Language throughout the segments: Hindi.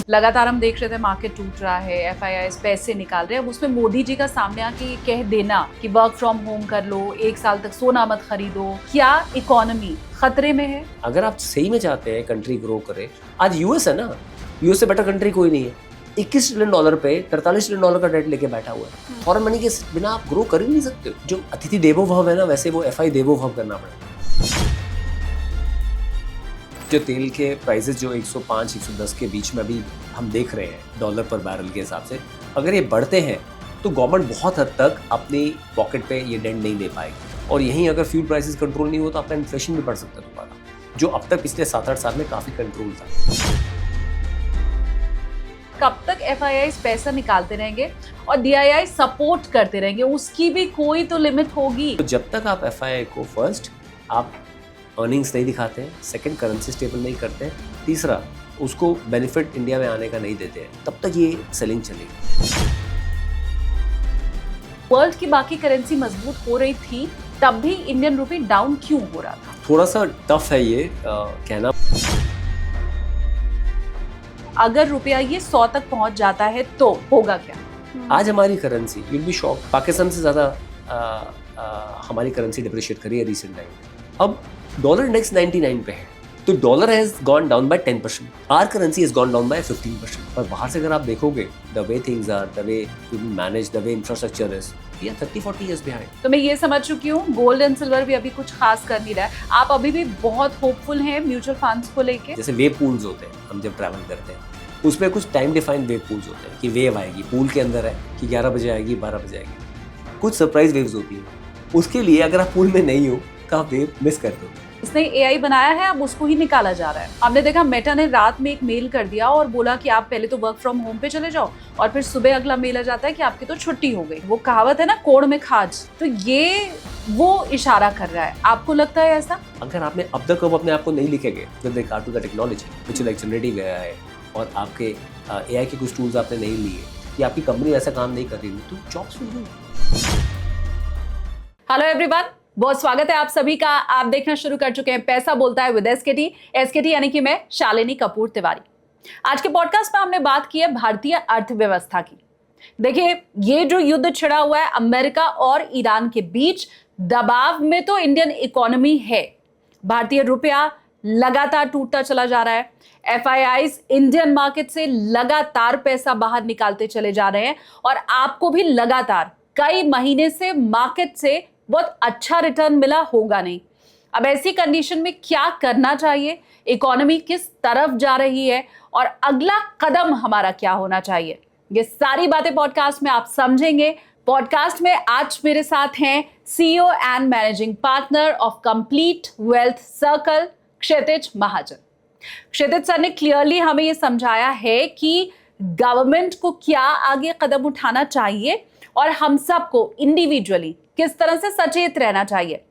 लगातार हम देख रहे थे मार्केट टूट रहा है, एफआईआईज पैसे निकाल रहे हैं। अब उसमें मोदी जी का सामने आके कह देना कि वर्क फ्रॉम होम कर लो, 1 साल तक सोना मत खरीदो, क्या इकोनॉमी खतरे में है? अगर आप सही में चाहते हैं कंट्री ग्रो करे, आज यूएस है ना, यूएस से बेटर कंट्री कोई नहीं है। $21 ट्रिलियन पे $43 ट्रिलियन का डेट लेके बैठा हुआ है। फॉरेन मनी के बिना आप ग्रो कर ही नहीं सकते। जो अतिथि देवो भव है ना, वैसे वो एफआई देवो भव करना पड़ेगा। जो तेल के प्राइसेस जो 105-110 के बीच में अभी हम देख रहे हैं डॉलर पर बैरल के हिसाब से, अगर ये बढ़ते हैं तो गवर्नमेंट बहुत हद तक अपनी पॉकेट पे ये डेंट नहीं दे पाएगी। और यहीं अगर फ्यूल प्राइसेस कंट्रोल नहीं हो तो आपका इन्फ्लेशन भी बढ़ सकता है दोबारा, जो अब तक पिछले 7-8 साल में काफ़ी कंट्रोल था। कब तक एफआईआईज पैसा निकालते रहेंगे और डीआईआई सपोर्ट करते रहेंगे? उसकी भी कोई तो लिमिट होगी। तो जब तक आप एफआईआई को फर्स्ट आप अर्निंग्स नहीं दिखाते हैं, सेकंड करेंसी स्टेबल नहीं करते हैं, तीसरा उसको बेनिफिट इंडिया में आने का नहीं देते हैं, तब तक ये सेलिंग चलेगी। वर्ल्ड की बाकी करेंसी मजबूत हो रही थी, तब भी इंडियन रुपी डाउन क्यों हो रहा था? थोड़ा सा टफ है ये कहना। अगर रुपया ये 100 तक पहुंच जाता है तो होगा क्या? आज हमारी currency, you'll be shock, Pakistan से ज़्यादा हमारी करेंसी डिप्रिशिएट करी है रिसेंट टाइम में। अब डॉलर इंडेक्स 99 पे है, तो dollar has gone down by 10%, our currency has gone down by 15%। पर बाहर से अगर आप देखोगे, the way things are, the way people manage, the way infrastructure is, ये 30-40 इयर्स बिहाइंड। तो मैं ये समझ चुकी हूँ गोल्ड एंड सिल्वर भी अभी कुछ खास कर नहीं रहा है। आप अभी भी बहुत होपफुल हैं म्यूचुअल फंड्स को लेके? जैसे वेव पूल्स होते हैं, हम जब ट्रैवल करते हैं उसमें कुछ टाइम डिफाइंड वेव पूल्स होते हैं कि वेव आएगी, पूल के अंदर है कि 11 बजे आएगी, 12 बजे आएगी। कुछ सरप्राइज वेव्स होती है, उसके लिए अगर आप पूल में नहीं हो तो आप वेव मिस कर दोगे। इसने एआई बनाया है, अब उसको ही निकाला जा रहा है। आपने देखा मेटा ने रात में एक मेल कर दिया और बोला कि आप पहले तो वर्क फ्रॉम होम पे चले जाओ, और फिर सुबह अगला मेल आ जाता है कि आपकी तो छुट्टी हो गई। वो कहावत है ना, कोड़ में खाज, तो ये वो इशारा कर रहा है। आपको लगता है ऐसा? अगर आपने अब तक अपने आप को नहीं लिखेंगे with regard to the technology which like generative AI और आपके एआई के कुछ टूल्स आपने नहीं लिए, या आपकी कंपनी ऐसा काम नहीं कर रही है, तो jobs will go. Hello everyone, बहुत स्वागत है आप सभी का। आप देखना शुरू कर चुके हैं पैसा बोलता है विद एसकेटी यानी कि मैं शालिनी कपूर तिवारी। आज के पॉडकास्ट में हमने बात की है भारतीय अर्थव्यवस्था की। देखिए, ये जो युद्ध छिड़ा हुआ है अमेरिका और ईरान के बीच, दबाव में तो इंडियन इकोनॉमी है। भारतीय रुपया लगातार टूटता चला जा रहा है। एफआईआईज इंडियन मार्केट से लगातार पैसा बाहर निकालते चले जा रहे हैं, और आपको भी लगातार कई महीने से मार्केट से बहुत अच्छा रिटर्न मिला होगा नहीं। अब ऐसी कंडीशन में क्या करना चाहिए, इकोनॉमी किस तरफ जा रही है और अगला कदम हमारा क्या होना चाहिए, ये सारी बातें पॉडकास्ट में आप समझेंगे। पॉडकास्ट में आज मेरे साथ हैं CEO and managing partner of complete wealth circle, Kshitij Mahajan. Kshitij sir ने क्लियरली हमें ये समझाया है कि गवर्नमेंट को क्या आगे कदम उठाना चाहिए और हम सबको इंडिविजुअली किस तरह से सचेत रहना चाहिए।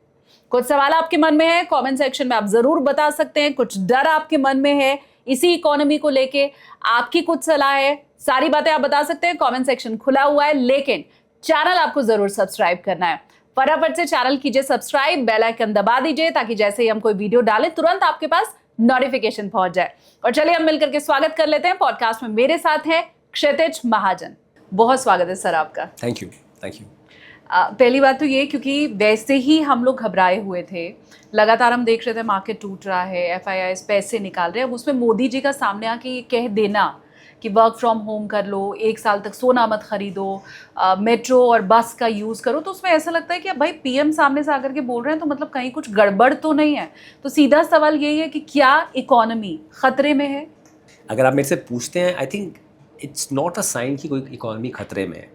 कुछ सवाल आपके मन में है, कमेंट सेक्शन में आप जरूर बता सकते हैं। कुछ डर आपके मन में है इसी इकोनॉमी को लेके, आपकी कुछ सलाह है, सारी बातें आप बता सकते हैं। कमेंट सेक्शन खुला हुआ है, लेकिन चैनल आपको जरूर सब्सक्राइब करना है। फटाफट से चैनल कीजिए सब्सक्राइब, बेल आइकन दबा दीजिए ताकि जैसे ही हम कोई वीडियो डालें तुरंत आपके पास नोटिफिकेशन पहुंच जाए। और चलिए हम मिलकर के स्वागत कर लेते हैं। पॉडकास्ट में मेरे साथ हैं क्षितिज महाजन। बहुत स्वागत है सर आपका। Thank you. पहली बात तो ये, क्योंकि वैसे ही हम लोग घबराए हुए थे, लगातार हम देख रहे थे मार्केट टूट रहा है, एफआईआईज पैसे निकाल रहे हैं। अब उसमें मोदी जी का सामने आके कह देना कि वर्क फ्रॉम होम कर लो, 1 साल तक सोना मत खरीदो, मेट्रो और बस का यूज़ करो, तो उसमें ऐसा लगता है कि अब भाई पीएम सामने से आकर के बोल रहे हैं तो मतलब कहीं कुछ गड़बड़ तो नहीं है। तो सीधा सवाल यही है कि क्या इकोनॉमी खतरे में है? अगर आप मेरे से पूछते हैं, I think it's not a sign कि कोई इकोनॉमी खतरे में है,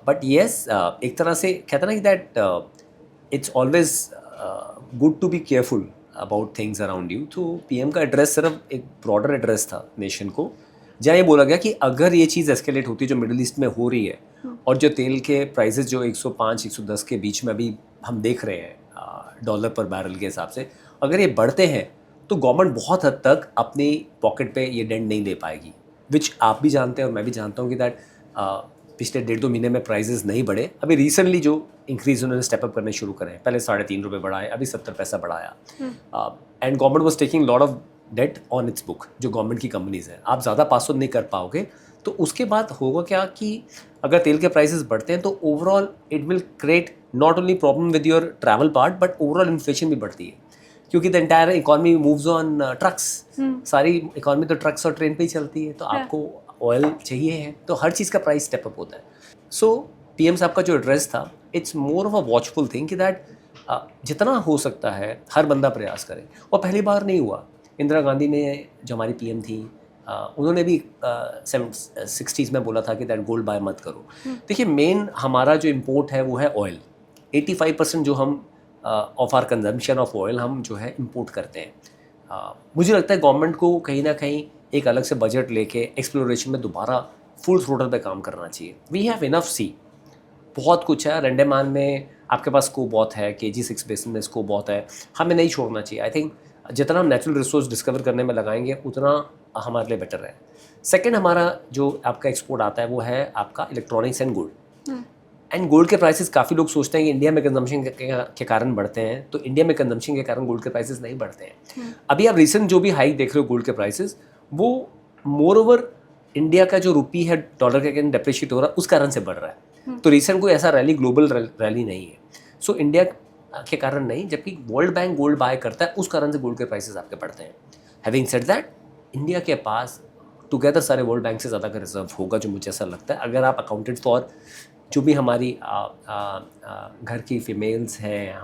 बट येस, एक तरह से कहता ना कि that it's always good to be careful about things around you. तो पीएम का एड्रेस सिर्फ एक ब्रॉडर एड्रेस था नेशन को, जहाँ ये बोला गया कि अगर ये चीज़ एस्केलेट होती है जो मिडिल ईस्ट में हो रही है, और जो तेल के प्राइसेस जो 105-110 के बीच में अभी हम देख रहे हैं डॉलर पर बैरल के हिसाब से, अगर ये बढ़ते हैं तो गवर्नमेंट बहुत हद तक अपनी पॉकेट पे ये डेंट नहीं दे पाएगी, विच आप भी जानते हैं और मैं भी जानता हूँ कि दैट पिछले 1.5-2 महीने में प्राइसेस नहीं बढ़े। अभी रिसेंटली जो इंक्रीज उन्होंने स्टेप अप करने शुरू करे, पहले 3.5 रुपये बढ़ाए, अभी 70 पैसा बढ़ाया, and government was taking lot of debt on its book, जो गवर्नमेंट की कंपनीज हैं, आप ज़्यादा पास ऑन नहीं कर पाओगे, तो उसके बाद होगा क्या कि अगर तेल के प्राइसेस बढ़ते हैं तो overall it will create not only problem with your travel part but overall inflation भी बढ़ती है, क्योंकि the entire economy moves on trucks, सारी इकोनॉमी तो ट्रक्स और ट्रेन पे ही चलती है, तो आपको ऑयल चाहिए है, तो हर चीज़ का प्राइस स्टेप अप होता है. सो पीएम साहब का जो एड्रेस था, it's more of a watchful thing कि दैट जितना हो सकता है हर बंदा प्रयास करे. और पहली बार नहीं हुआ, इंदिरा गांधी ने जो हमारी पीएम थी उन्होंने भी 60s में बोला था कि दैट गोल्ड बाय मत करो. देखिए मेन हमारा जो इम्पोर्ट है वो है ऑयल. 85% जो हम of our consumption of oil हम जो है इम्पोर्ट करते हैं. मुझे लगता है गवर्नमेंट को कहीं ना कहीं एक अलग से बजट लेके एक्सप्लोरेशन में दोबारा फुल थ्रोटल पे काम करना चाहिए. वी हैव इनफ सी, बहुत कुछ है. अंडमान में आपके पास स्कोप बहुत है, KG6 बेसिन में स्कोप बहुत है, हमें नहीं छोड़ना चाहिए. आई थिंक जितना हम नेचुरल रिसोर्स डिस्कवर करने में लगाएंगे उतना हमारे लिए बेटर है. सेकंड, हमारा जो आपका एक्सपोर्ट आता है वो है आपका electronics and gold. And gold के प्राइसेस काफ़ी लोग सोचते हैं कि इंडिया में कंजम्पशन के कारण बढ़ते हैं, तो इंडिया में कंजम्पशन के कारण गोल्ड के प्राइसेस नहीं बढ़ते हैं. अभी आप रिसेंट जो भी हाइक देख रहे हो गोल्ड के प्राइसेस, वो मोर ओवर इंडिया का जो रुपी है डॉलर के अगेंस्ट डेप्रिशिएट हो रहा है उस कारण से बढ़ रहा है. तो रिसेंट कोई ऐसा रैली ग्लोबल रैली नहीं है. सो इंडिया के कारण नहीं, जबकि वर्ल्ड बैंक गोल्ड बाय करता है उस कारण से गोल्ड के प्राइसेस आपके बढ़ते हैं. हैविंग सेड दैट, इंडिया के पास टुगेदर सारे वर्ल्ड बैंक से ज़्यादा का रिजर्व होगा, जो मुझे ऐसा लगता है. अगर आप अकाउंटेड फॉर जो भी हमारी घर की फीमेल्स हैं,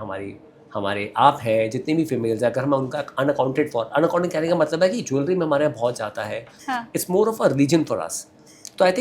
हमारे आप हैं, जितनी भी फीमेल्स हैं, अगर हम उनका अनअकाउंटेड कहने का मतलब है कि ज्वेलरी में हमारे यहाँ बहुत जाता है. It's more of a religion for us. तो I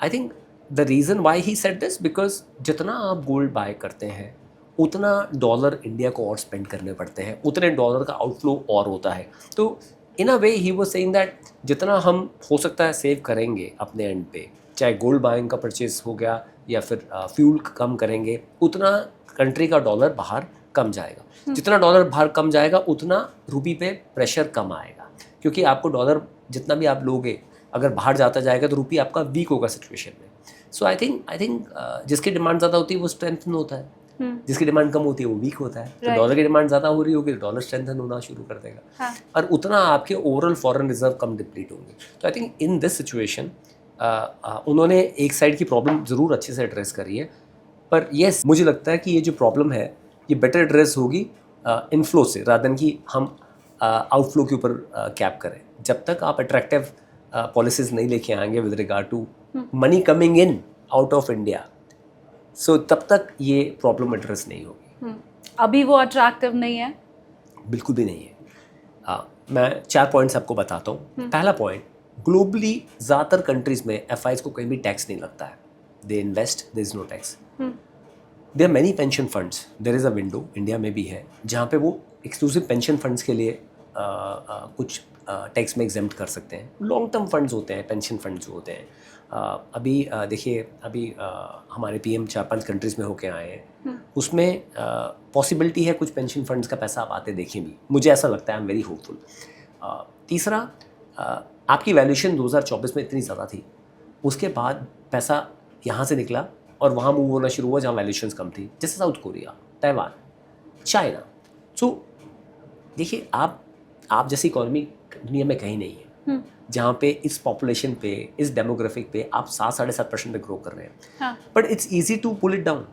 think the reason why he said this, because जितना आप गोल्ड बाय करते हैं उतना डॉलर इंडिया को और स्पेंड करने पड़ते हैं, उतने डॉलर का आउटफ्लो और होता है. तो इन अ वे ही वाज सेइंग दैट जितना हम हो सकता है सेव करेंगे अपने एंड पे, चाहे गोल्ड बाइंग का परचेज हो गया या फिर फ्यूल कम करेंगे, उतना कंट्री का डॉलर बाहर कम जाएगा. जितना डॉलर बाहर कम जाएगा उतना रुपी पे प्रेशर कम आएगा, क्योंकि आपको डॉलर जितना भी आप लोगे अगर बाहर जाता जाएगा तो रुपी आपका वीक होगा सिचुएशन में. सो आई थिंक जिसकी डिमांड ज़्यादा होती है वो स्ट्रेंथन होता है, जिसकी डिमांड कम होती है वो वीक होता है. तो डॉलर की डिमांड ज़्यादा हो रही होगी तो डॉलर स्ट्रेंथन होना शुरू कर देगा, और उतना आपके ओवरऑल फॉरेन रिजर्व कम डिप्लीट होंगे. तो I think in this situation उन्होंने एक साइड की प्रॉब्लम ज़रूर अच्छे से एड्रेस करी है, पर येस मुझे लगता है कि ये जो प्रॉब्लम है ये बेटर एड्रेस होगी इनफ्लो से, रादर देन कि हम आउटफ्लो के ऊपर कैप करें. जब तक आप अट्रैक्टिव पॉलिसीज़ नहीं लेके आएंगे with regard to money coming in out of India, so तब तक ये प्रॉब्लम एड्रेस नहीं होगी. अभी वो अट्रैक्टिव नहीं है? बिल्कुल भी नहीं है. मैं 4 पॉइंट्स आपको बताता हूँ. पहला पॉइंट, ग्लोबली ज़्यादातर कंट्रीज़ में FIs को कहीं भी टैक्स नहीं लगता है. They invest, there is no tax. There are many pension funds, there is a window, India में भी है, जहाँ पे वो एक्सक्लूसिव पेंशन फंड्स के लिए कुछ टैक्स में एग्जेम्प्ट कर सकते हैं. लॉन्ग टर्म फंड्स होते हैं, पेंशन फंड्स होते हैं. अभी देखिए, अभी हमारे PM 4-5 कंट्रीज़ में होके आए हैं, उसमें पॉसिबिलिटी है कुछ पेंशन फंड्स का पैसा आप आते देखें भी. मुझे ऐसा लगता है, आई एम वेरी होपफुल. तीसरा, आपकी वैल्यूएशन 2024 में इतनी ज़्यादा थी, उसके बाद पैसा यहाँ से निकला और वहाँ मूव होना शुरू हुआ जहाँ वैल्यूएशंस कम थी, जैसे साउथ कोरिया, ताइवान, चाइना. सो देखिए, आप जैसी इकोनॉमी दुनिया में कहीं नहीं है जहाँ पे इस पॉपुलेशन पे, इस डेमोग्राफिक पे आप 7-7.5% पे ग्रो कर रहे हैं. But it's easy to pull it down.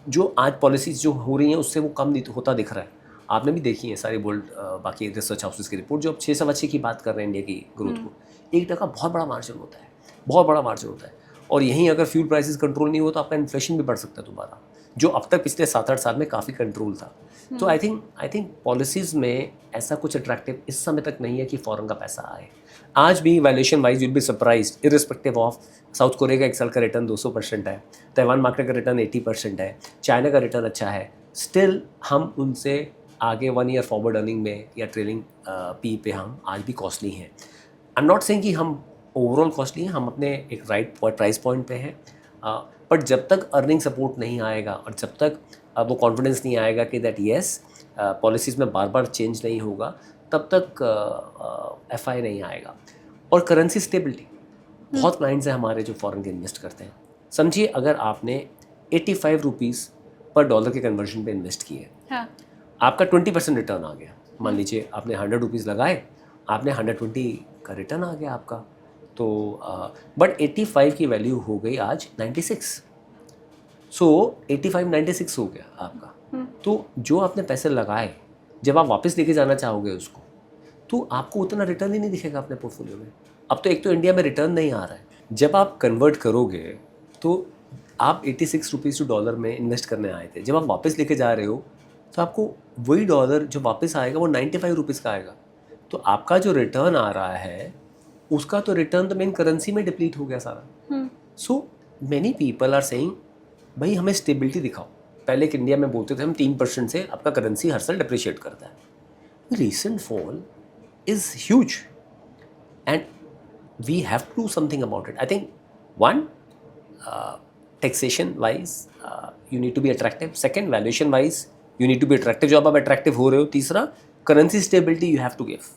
जो आज पॉलिसीज जो हो रही हैं उससे वो कम होता दिख रहा है. आपने भी देखी है सारी वर्ल्ड बाकी रिसर्च हाउसेस की रिपोर्ट, जो अब 6 की बात कर रहे हैं इंडिया की ग्रोथ को, 1% बहुत बड़ा मार्जिन होता है, बहुत बड़ा मार्जिन होता है. और यहीं अगर फ्यूल प्राइसेस कंट्रोल नहीं हो तो आपका इन्फ्लेशन भी बढ़ सकता है दोबारा, जो अब तक पिछले 7-8 साल में काफ़ी कंट्रोल था. तो आई थिंक पॉलिसीज़ में ऐसा कुछ अट्रैक्टिव इस समय तक नहीं है कि फॉरेन का पैसा आए. आज भी valuation wise will be surprised, irrespective of south Korea का 1 साल का रिटर्न 200% है, ताइवान मार्केट का रिटर्न 80% है, चाइना का रिटर्न अच्छा है. स्टिल हम उनसे आगे 1 ईयर फॉरवर्ड अर्निंग में या ट्रेलिंग पी पे हम आज भी कॉस्टली हैं. आई एम नॉट सेइंग कि हम ओवरऑल कॉस्टली हैं, हम अपने एक राइट प्राइस पॉइंट पे हैं. बट जब तक अर्निंग सपोर्ट नहीं आएगा और जब तक वो कॉन्फिडेंस नहीं आएगा कि दैट येस पॉलिसीज़ में बार बार चेंज नहीं होगा, तब तक FI नहीं आएगा. और करेंसी स्टेबिलिटी, बहुत क्लाइंट्स हैं हमारे जो फॉरेन के इन्वेस्ट करते हैं. समझिए, अगर आपने 85 रुपीज़ पर डॉलर के कन्वर्जन पे इन्वेस्ट किए, आपका 20% रिटर्न आ गया. मान लीजिए आपने 100 रुपीज़ लगाए आपने 120 का रिटर्न आ गया आपका। तो बट 85 की वैल्यू हो गई आज 96। सो 85 96 हो गया आपका। तो जो आपने पैसे लगाए, जब आप वापस लेके जाना चाहोगे उसको, तो आपको उतना रिटर्न ही नहीं दिखेगा अपने पोर्टफोलियो में। अब तो एक तो इंडिया में रिटर्न नहीं आ रहा है, जब आप कन्वर्ट करोगे तो आप 86 रुपीज़ टू डॉलर में इन्वेस्ट करने आए थे, जब आप वापस लेके जा रहे हो तो आपको वही डॉलर जो वापस आएगा वो 95 रुपीज़ का आएगा। तो आपका जो रिटर्न आ रहा है उसका तो रिटर्न तो मेन करेंसी में डिप्लीट हो गया सारा। So many people are saying भाई हमें स्टेबिलिटी दिखाओ। पहले एक इंडिया में बोलते थे हम 3% से आपका करेंसी हर साल डिप्रिशिएट करता है। Recent fall is huge and we have to do something about it. I think one, taxation wise you need to be attractive. Second, valuation wise you need to be attractive, जो आप attractive हो रहे हो. तीसरा, currency stability you have to give.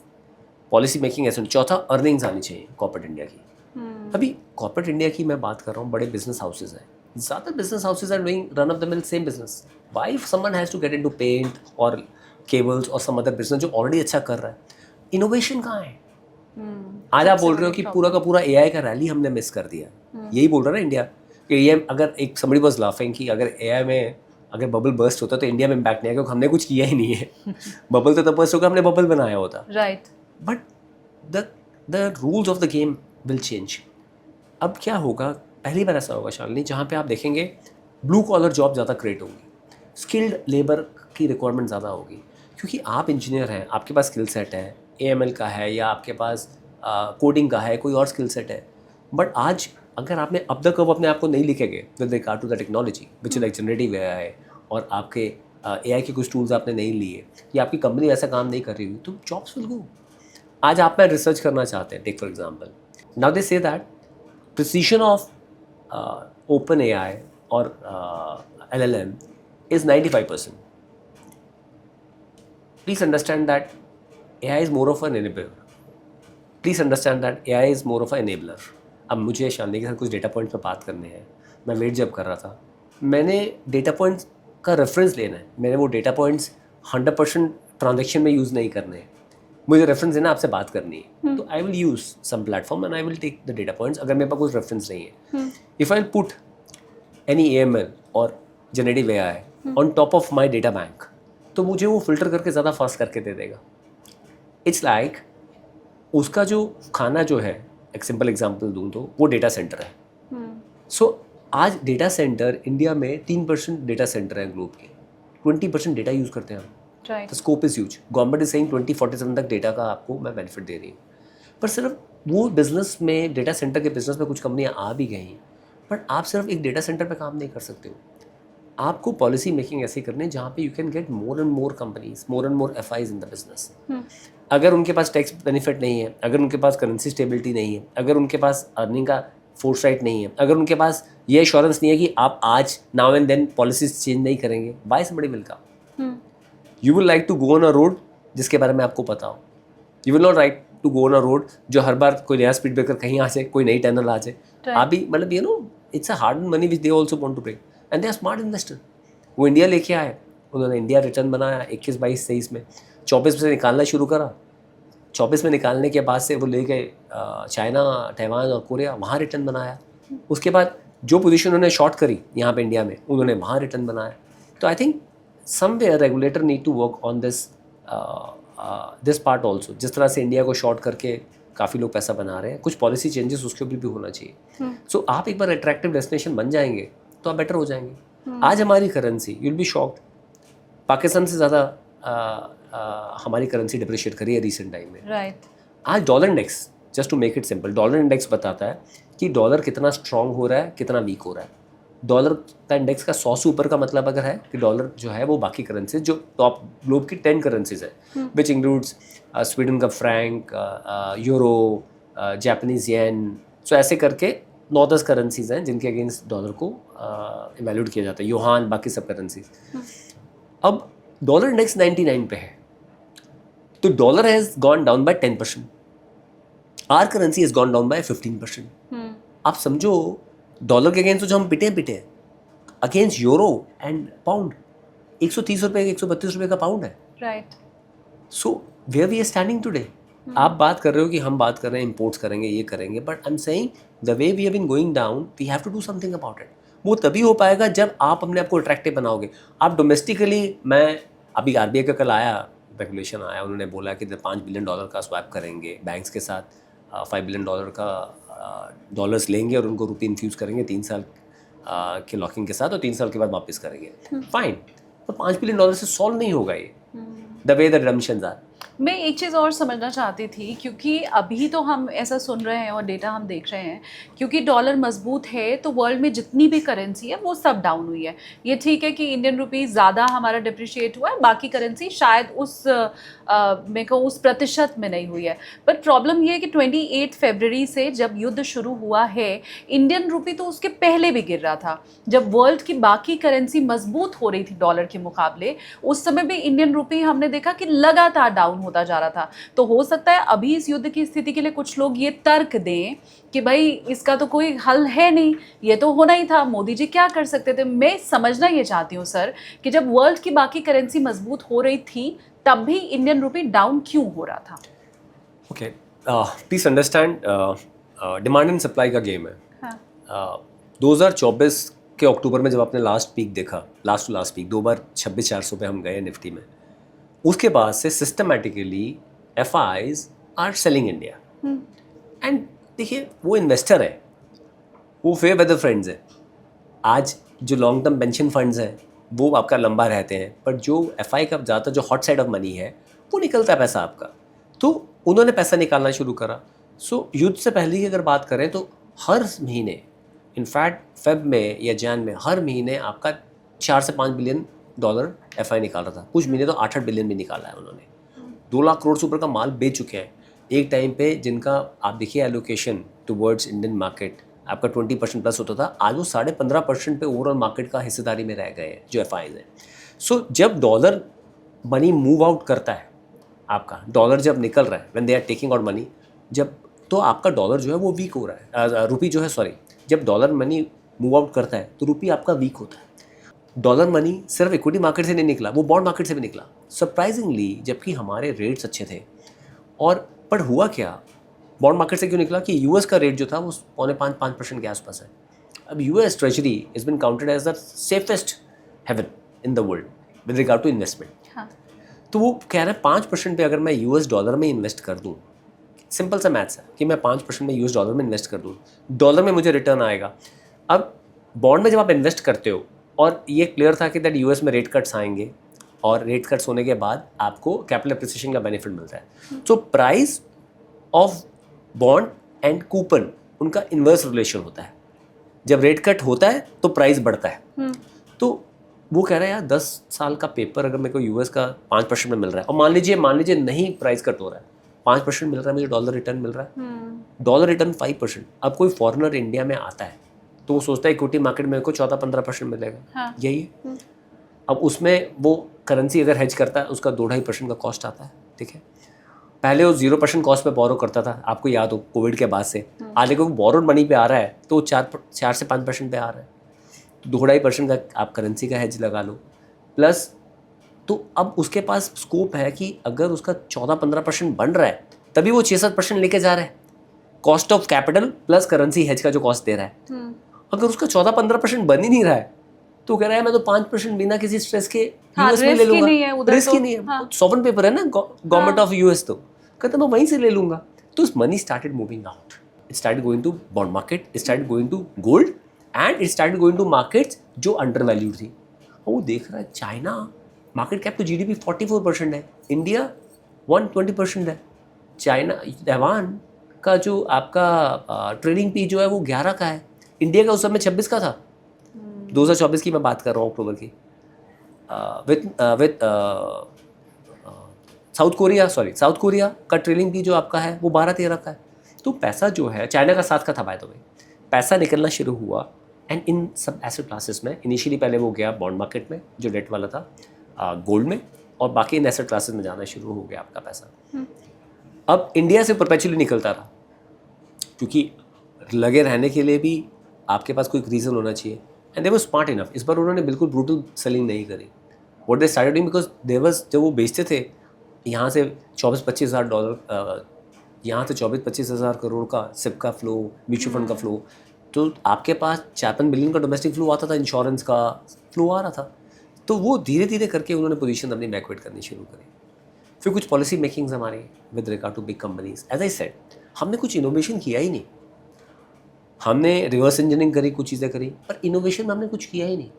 Policy making ऐसे. चौथा, अर्निंग्स आनी चाहिए कॉर्पोरेट इंडिया की. अभी कॉर्पोरेट इंडिया की मैं बात कर रहा हूँ, बड़े बिजनेस हाउसेज हैं, ज़्यादा business houses are doing run of the mill same business. Why someone has to get into paint और केबल्स और सम अदर बिजनेस जो ऑलरेडी अच्छा कर रहा है. इनोवेशन कहाँ है? आज आप बोल रहे हो कि पूरा का पूरा एआई का रैली हमने मिस कर दिया. यही बोल रहा है ना इंडिया कि एआई, अगर एक समबडी वाज लाफिंग कि अगर एआई में अगर बबल बर्स्ट होता तो इंडिया में इम्पैक्ट नहीं आएगा क्योंकि हमने कुछ किया ही नहीं है. बबल तो तब बर्स्ट होगा हमने बबल बनाया होता. Right. But the rules of the game will change. अब क्या होगा, पहली बार ऐसा होगा शालिनी जहाँ पे आप देखेंगे ब्लू कॉलर जॉब ज़्यादा क्रिएट होंगी, स्किल्ड लेबर की रिक्वायरमेंट ज़्यादा होगी, क्योंकि आप इंजीनियर हैं, आपके पास स्किल सेट है, AML का है या आपके पास कोडिंग का है, कोई और स्किल सेट है. बट आज अगर आपने अब तक अपने आप को नहीं लिखेंगे with regard to the technology which like generative AI और आपके AI के कुछ टूल्स आपने नहीं लिए या आपकी कंपनी ऐसा काम नहीं कर रही हुई, तो जॉब्स विल गो. आज आप में रिसर्च करना चाहते हैं, take for example, now they say that precision of OpenAI और LLM is 95%. Please understand that AI is more of an enabler. Please understand that AI is more of an enabler. अब मुझे शालिनी के साथ कुछ डेटा पॉइंट्स पर बात करने हैं. मैं वेट जब कर रहा था, मैंने डेटा पॉइंट्स का रेफरेंस लेना है. मैंने वो डेटा पॉइंट्स 100% ट्रांजेक्शन में यूज़ नहीं करने हैं. मुझे रेफरेंस देना, आपसे बात करनी है, तो I will use some platform and I will take the data points. अगर मेरे पास कुछ रेफरेंस नहीं है, if I put any AML और generative AI on top of my data bank, तो मुझे वो फिल्टर करके ज़्यादा फास्ट करके दे देगा. इट्स लाइक उसका जो खाना जो है, एक सिंपल एग्जांपल दूं तो वो डेटा सेंटर है. सो आज डेटा सेंटर इंडिया में 3% डेटा सेंटर है ग्लोब के, 20% डेटा यूज़ करते हैं हम. Right. The scope is huge. Government is saying 2047 तक डेटा का आपको मैं बेनिफिट दे रही हूँ. पर सिर्फ वो बिजनेस में, डेटा सेंटर के बिजनेस में कुछ कंपनियाँ आ भी गई, बट आप सिर्फ एक डेटा सेंटर पे काम नहीं कर सकते हो. आपको पॉलिसी मेकिंग ऐसी करनी है जहाँ पे you can get more and more companies, more and more FIs in the business. अगर उनके पास टैक्स बेनिफिट नहीं है, अगर उनके पास करेंसी स्टेबिलिटी नहीं है, अगर उनके पास अर्निंग का फोरसाइट नहीं है, अगर उनके पास ये एश्योरेंस नहीं है कि आप आज now and then policies change नहीं करेंगे, by somebody will come. You will like to go on a road जिसके बारे में आपको पता हो. You will not like to go on a road जो हर बार कोई नया स्पीड ब्रेकर कहीं आ जाए, कोई नई टनल आ जाए. आप भी मतलब you know it's a hard money which they also want to break and they are smart investor. वो इंडिया लेके आए, उन्होंने इंडिया रिटर्न बनाया 21, 22, 23 में. 24 में से निकालना शुरू करा. 24 में निकालने के बाद से वो ले गए चाइना, ताइवान और कोरिया, वहाँ रिटर्न बनाया. उसके बाद जो पोजीशन उन्होंने शॉर्ट करी यहाँ पे इंडिया में, उन्होंने वहाँ रिटर्न बनाया. तो I think somewhere regulator need to work on this part also. जिस तरह से इंडिया को शॉर्ट करके काफ़ी लोग पैसा बना रहे हैं, कुछ पॉलिसी चेंजेस उसके ऊपर भी होना चाहिए. सो आप एक बार अट्रैक्टिव डेस्टिनेशन बन जाएंगे तो आप बेटर हो जाएंगे. आज हमारी currency, you will be shocked, Pakistan से ज़्यादा हमारी करेंसी डिप्रिशिएट करी है रिसेंट टाइम में. राइट. आज dollar index, just to make it simple, dollar index बताता है कि डॉलर कितना स्ट्रांग हो रहा है, कितना वीक हो रहा है. डॉलर का इंडेक्स का 100 से ऊपर का मतलब अगर है कि डॉलर जो है वो बाकी करेंसीज जो टॉप ग्लोब की 10 करेंसीज है, विच इंक्लूड्स स्वीडन का फ्रैंक, यूरो, जापानीज येन. सो ऐसे करके 9-10 करेंसीज हैं जिनके अगेंस्ट डॉलर को इवैल्यूएट किया जाता है, युहान, बाकी सब करेंसीज. अब डॉलर इंडेक्स 99 पे है, तो dollar has gone down by 10%. Our currency has gone down by 15%. आप समझो डॉलर के अगेंस्ट तो जो हम पिटे हैं, अगेंस्ट यूरो एंड पाउंड 130 रुपये, 132 रुपये का पाउंड है. Right. So where we are standing today, आप बात कर रहे हो कि हम बात कर रहे हैं इम्पोर्ट्स करेंगे, ये करेंगे, but I am saying the way we have been going down, we have to do something about it. वो तभी हो पाएगा जब आप अपने आप को अट्रैक्टिव बनाओगे। आप डोमेस्टिकली, मैं अभी आरबीआई का कल आया रेगुलेशन आया, उन्होंने बोला कि $5 बिलियन का स्वैप करेंगे बैंक्स के साथ, $5 बिलियन का डॉलर्स लेंगे और उनको रुपये इन्फ्यूज़ करेंगे 3 साल के लॉकिंग के साथ, और 3 साल के बाद वापस करेंगे। फाइन, तो $5 बिलियन से सॉल्व नहीं होगा ये, द वे द रिडम्पशंस आर। मैं एक चीज़ और समझना चाहती थी, क्योंकि अभी तो हम ऐसा सुन रहे हैं और डेटा हम देख रहे हैं, क्योंकि डॉलर मजबूत है तो वर्ल्ड में जितनी भी करेंसी है वो सब डाउन हुई है। ये ठीक है कि इंडियन रुपी ज़्यादा हमारा डिप्रिशिएट हुआ है, बाकी करेंसी शायद उस प्रतिशत में नहीं हुई है। बट प्रॉब्लम ये है कि 28 फरवरी से जब युद्ध शुरू हुआ है, इंडियन रुपी तो उसके पहले भी गिर रहा था। जब वर्ल्ड की बाकी करेंसी मजबूत हो रही थी डॉलर के मुकाबले, उस समय भी इंडियन रुपी हमने देखा कि लगातार डाउन होता जा रहा था। तो हो सकता है अभी इस युद्ध की स्थिति के लिए कुछ लोग ये तर्क दें कि भाई इसका तो कोई हल है नहीं, ये तो होना ही था, मोदी जी क्या कर सकते थे। मैं समझना ये चाहती हूँ सर कि जब वर्ल्ड की बाकी करेंसी मजबूत हो रही थी तब भी इंडियन रुपी डाउन क्यों हो रहा था? Okay, please understand, demand and supply का गेम है। हाँ। 2024 के अक्टूबर में जब आपने लास्ट पीक देखा, लास्ट टू लास्ट पीक 2 बार 26,400 पे हम गए निफ्टी में, उसके बाद से systematically FIs are selling India. And देखिए, वो इन्वेस्टर है, वो फेयर वेदर फ्रेंड्स है। आज जो लॉन्ग टर्म पेंशन फंड्स हैं वो आपका लंबा रहते हैं, पर जो FI का ज़्यादातर जो हॉट साइड ऑफ मनी है वो निकलता है पैसा आपका, तो उन्होंने पैसा निकालना शुरू करा। सो युद्ध से पहले की अगर बात करें तो हर महीने, इनफैक्ट फेब में या जैन में, हर महीने आपका 4 से 5 बिलियन डॉलर FI निकाल रहा था। कुछ महीने तो 8-8 बिलियन भी निकाला है उन्होंने। 2 लाख करोड़ से ऊपर का माल बेच चुके हैं एक टाइम पे, जिनका आप देखिए एलोकेशन टुवर्ड्स इंडियन मार्केट आपका 20% प्लस होता था, आज वो 15.5% पे ओवरऑल मार्केट का हिस्सेदारी में रह गए हैं जो FIs हैं। सो जब डॉलर मनी मूव आउट करता है, आपका डॉलर जब निकल रहा है, when they are taking out money, जब तो आपका डॉलर जो है वो वीक हो रहा है, रुपी जो है, सॉरी, जब डॉलर मनी मूव आउट करता है तो रुपी आपका वीक होता है। डॉलर मनी सिर्फ इक्विटी मार्केट से नहीं निकला, वो बॉन्ड मार्केट से भी निकला सरप्राइजिंगली, जबकि हमारे रेट्स अच्छे थे। और पर हुआ क्या, बॉन्ड मार्केट से क्यों निकला कि यूएस का रेट जो था वो 4.5% के आसपास है। अब US treasury is been counted as the safest haven in the world with regard to investment. हाँ। तो वो कह रहे हैं 5% पे अगर मैं US डॉलर में इन्वेस्ट कर दूँ, सिंपल सा मैथ्स है कि मैं 5% में US डॉलर में इन्वेस्ट कर दूँ, डॉलर में मुझे रिटर्न आएगा। अब बॉन्ड में जब आप इन्वेस्ट करते हो, और ये क्लियर था कि दैट US में रेट कट्स आएंगे, और रेट कट्स होने के बाद आपको कैपिटल एप्रिसिएशन का बेनिफिट मिलता है। तो price of bond and coupon, उनका इन्वर्स रिलेशन होता है। जब रेट कट होता है तो प्राइस बढ़ता है। तो वो कह रहा है यार 10 साल का पेपर अगर मेरे को US का 5% में मिल रहा है, और मान लीजिए नहीं प्राइस कट हो रहा है, 5% मिल रहा है, मुझे डॉलर रिटर्न मिल रहा है, डॉलर रिटर्न 5%। अब कोई फॉरेनर इंडिया में आता है तो वो सोचता है इक्विटी मार्केट में को 14-15% मिलेगा। हाँ। यही है। अब उसमें वो करेंसी अगर हेज करता है उसका 2-2.5% का कॉस्ट आता है। ठीक है, पहले वो 0% कॉस्ट पे बोरो करता था, आपको याद हो कोविड के बाद से। आज अगर वो बोरोड मनी पे आ रहा है तो 4 से 5% पे आ रहा है, तो 2-2.5% का आप करेंसी का हेज लगा लो प्लस। तो अब उसके पास स्कोप है कि अगर उसका 14-15% बन रहा है तभी वो 6-7% लेके जा रहा है, cost of capital plus currency hedge का जो कॉस्ट दे रहा है। अगर उसका 14-15% बन ही नहीं रहा है तो कह रहा है मैं तो 5% बिना किसी स्ट्रेस के US में ले लूंगा, रिस्क ही नहीं है, सॉवरेन पेपर है ना गवर्नमेंट ऑफ US, तो कहते मैं वहीं से ले लूंगा। तो इस money started moving out, it started going to bond market, it started going to gold, and it started going to markets जो अंडर वैल्यूड थी। और वो देख रहा है China market cap to GDP 44% है, इंडिया 120% है, चाइना ताइवान का जो आपका ट्रेडिंग पी जो है वो 11 का है, इंडिया का उस समय 26 का था। 2024 की मैं बात कर रहा हूँ, अक्टूबर की। विद साउथ कोरिया का ट्रेलिंग भी जो आपका है वो 12-13 का है। तो पैसा जो है चाइना का 7 का था बाय द वे, पैसा निकलना शुरू हुआ। एंड इन सब एसेट क्लासेस में इनिशियली पहले वो गया बॉन्ड मार्केट में जो डेट वाला था, गोल्ड में, और बाकी इन एसेट क्लासेस में जाना शुरू हो गया आपका पैसा। अब इंडिया से परपेचुअली निकलता रहा, क्योंकि लगे रहने के लिए भी आपके पास कोई रीज़न होना चाहिए। And they were smart enough, इस बार उन्होंने बिल्कुल ब्रूटल सेलिंग नहीं करी। What they started doing, because they was, जब वो बेचते थे यहाँ से $24-25 हज़ार यहाँ से 24-25 हज़ार करोड़ का सिप का फ्लो, म्यूचुअल फंड का फ्लो, तो आपके पास 56 बिलियन का डोमेस्टिक फ्लो आता था, इंश्योरेंस का फ्लो आ रहा था। तो वो धीरे धीरे करके उन्होंने पोजीशन अपनी बैकवर्ड करनी शुरू करी। फिर कुछ पॉलिसी मेकिंग्स हमारी with regard to big companies, as I said, हमने कुछ इनोवेशन किया ही नहीं। हमने रिवर्स इंजीनियरिंग करी, कुछ चीज़ें करी, पर इनोवेशन में हमने कुछ किया ही नहीं।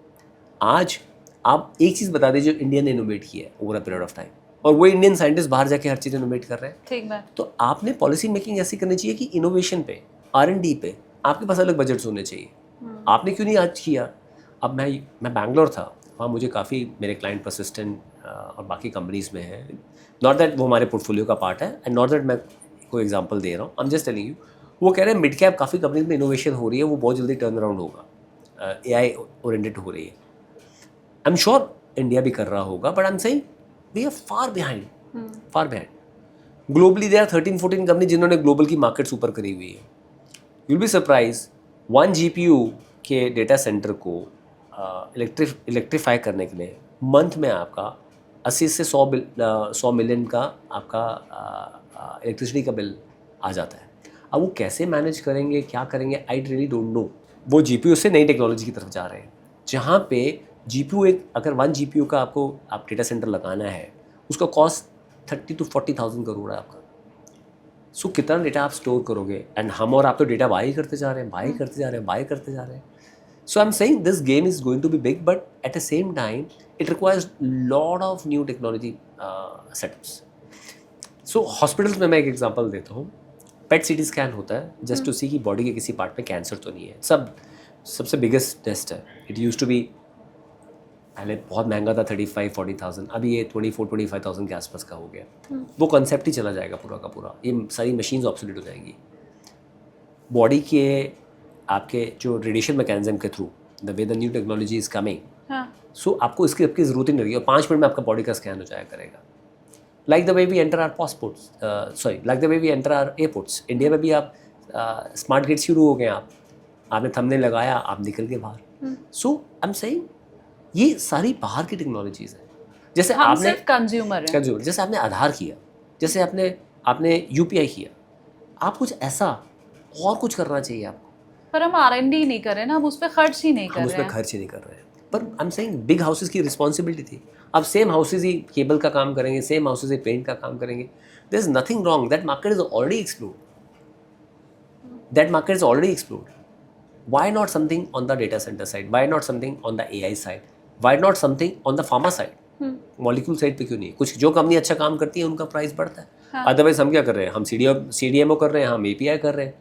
आज आप एक चीज़ बता दीजिए, इंडिया ने इनोवेट किया है over a period of time, और वो इंडियन साइंटिस्ट बाहर जाके हर चीज़ इनोवेट कर रहे हैं। ठीक है। तो आपने पॉलिसी मेकिंग ऐसी करनी चाहिए कि इनोवेशन पे, R&D पे आपके पास अलग बजट्स होने चाहिए। आपने क्यों नहीं आज किया? अब मैं बैंगलोर था, वहाँ मुझे काफ़ी मेरे क्लाइंट परसिस्टेंट और बाकी कंपनीज में हैं, नॉट दैट वो हमारे पोर्टफोलियो का पार्ट है, एंड नॉट दैट मैं कोई एग्जांपल दे रहा हूँ, I am just telling you. वो कह रहे हैं मिड कैप काफ़ी कंपनीज में इनोवेशन हो रही है, वो बहुत जल्दी टर्न अराउंड होगा, AI ओरिएंटेड हो रही है। आई एम श्योर इंडिया भी कर रहा होगा, but I am saying we are far behind, far behind. Globally there are 13-14 company जिन्होंने ग्लोबल की मार्केट्स ऊपर करी हुई है। यूल बी सरप्राइज, 1 GPU के डेटा सेंटर को इलेक्ट्रीफाई करने के लिए मंथ में आपका 80 से 100 मिलियन का आपका इलेक्ट्रिसिटी का बिल आ जाता है। अब वो कैसे मैनेज करेंगे, क्या करेंगे, आई रियली डोंट नो। वो GPU से नई टेक्नोलॉजी की तरफ जा रहे हैं, जहाँ पे GPU अगर 1 GPU का आपको डेटा सेंटर लगाना है, उसका कॉस्ट 30 to 40,000 करोड़ है आपका। सो कितना डेटा आप स्टोर करोगे? एंड हम और आप तो डेटा बाई करते जा रहे हैं, बाई करते जा रहे हैं, बाई करते जा रहे हैं। So I am saying this game is going to be big, but at the same time it requires lot of new technology setups. So hospitals में मैं एक एग्जांपल देता हूँ। पेट CT स्कैन होता है जस्ट टू सी कि बॉडी के किसी पार्ट में कैंसर तो नहीं है। सबसे बिगेस्ट टेस्ट है। इट यूज टू बी, पहले बहुत महंगा था, 35-40,000, अभी ये 24-25,000 के आसपास का हो गया। वो कॉन्सेप्ट ही चला जाएगा पूरा का पूरा, ये सारी मशीन्स ऑब्सोलीट हो जाएंगी। बॉडी के आपके जो रेडिएशन मैकेनिज्म के through, the way the new technology is coming, so आपको इसकी आपकी ज़रूरत ही नहीं रहेगी, और 5 मिनट में आपका बॉडी का स्कैन हो जाया करेगा। Like the way we enter our passports, like the way we enter our airports. India में भी आप स्मार्ट गेट शुरू हो गए, आपने थंबनेल लगाया, आप निकल गए बाहर। सो आई एम सेइंग ये सारी बाहर की टेक्नोलॉजीज है। जैसे हम आपने सिर्फ कंज्यूमर हैं। जैसे आपने आधार किया, जैसे आपने UPI किया, आप कुछ ऐसा और कुछ करना चाहिए आपको। पर हम R&D नहीं कर रहे ना, हम उस पर खर्च ही नहीं कर हम उस रहे पर हैं। खर्च ही नहीं कर रहे हैं। पर आई एम सेइंग बिग हाउसेस की रिस्पॉन्सिबिलिटी थी। अब सेम हाउसेज ही केबल का काम करेंगे, सेम हाउसेज ही पेंट का काम करेंगे। There is nothing wrong, that market is already explored, that market is already explored. Why not something on the data center side? Why not something on the AI side? Why not something on the pharma side? Molecule side पे क्यों नहीं? कुछ जो कंपनी अच्छा काम करती है उनका प्राइस बढ़ता है। अदरवाइज हम क्या कर रहे हैं? हम CDMO कर रहे हैं, हम API कर रहे हैं।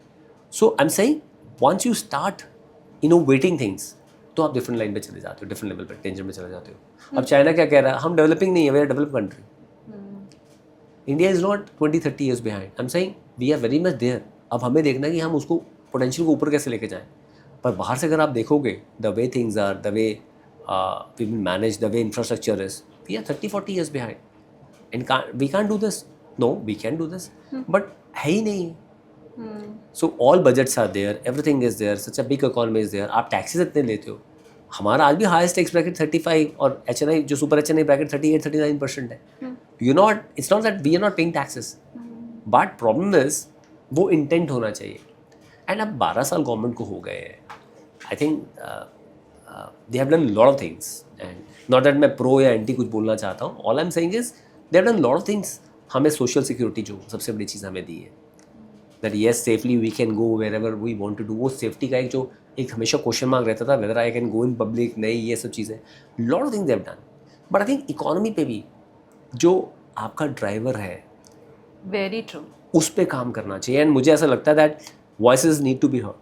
So I am saying once you start innovating things, तो आप डिफरेंट लाइन पे चले जाते हो, डिफरेंट लेवल पे, टेंशन में चले जाते हो। अब चाइना क्या कह रहा है? हम डेवलपिंग नहीं है, we are develop country. India is not 20-30 years behind. I am saying we are very much there. अब हमें देखना है कि हम उसको पोटेंशियल को ऊपर कैसे लेके जाएं। पर बाहर से अगर आप देखोगे, the way things are, the way we will manage, the way infrastructure is, we are 30-40 years behind. And we can't do this. No, we can do this. But है ही नहीं। So all budgets are there, everything is there, such a big economy is there. आप टैक्सेस इतने लेते हो। हमारा आज भी हाईएस्ट टैक्स ब्रैकेट 35 और HNI जो सुपर HNI ब्रैकेट 38-39% है। It's not that we are not paying taxes. But problem is वो इंटेंट होना चाहिए। एंड अब 12 साल गवर्नमेंट को हो गए हैं। I think they have done lot of things, and not that मैं प्रो या एंटी कुछ बोलना चाहता हूँ। All I am saying is they have done lot of things. हमें सोशल सिक्योरिटी जो सबसे बड़ी चीज़ हमें दी है, that yes safely we can go wherever we want to do. वो सेफ्टी का एक हमेशा क्वेश्चन मार्क रहता था, whether I can go in public, नहीं, ये सब चीज़ें, lot of things they have done. But I think economy पे भी जो आपका ड्राइवर है, वेरी ट्रू, उस पर काम करना चाहिए। एंड मुझे ऐसा लगता है that voices need to be heard.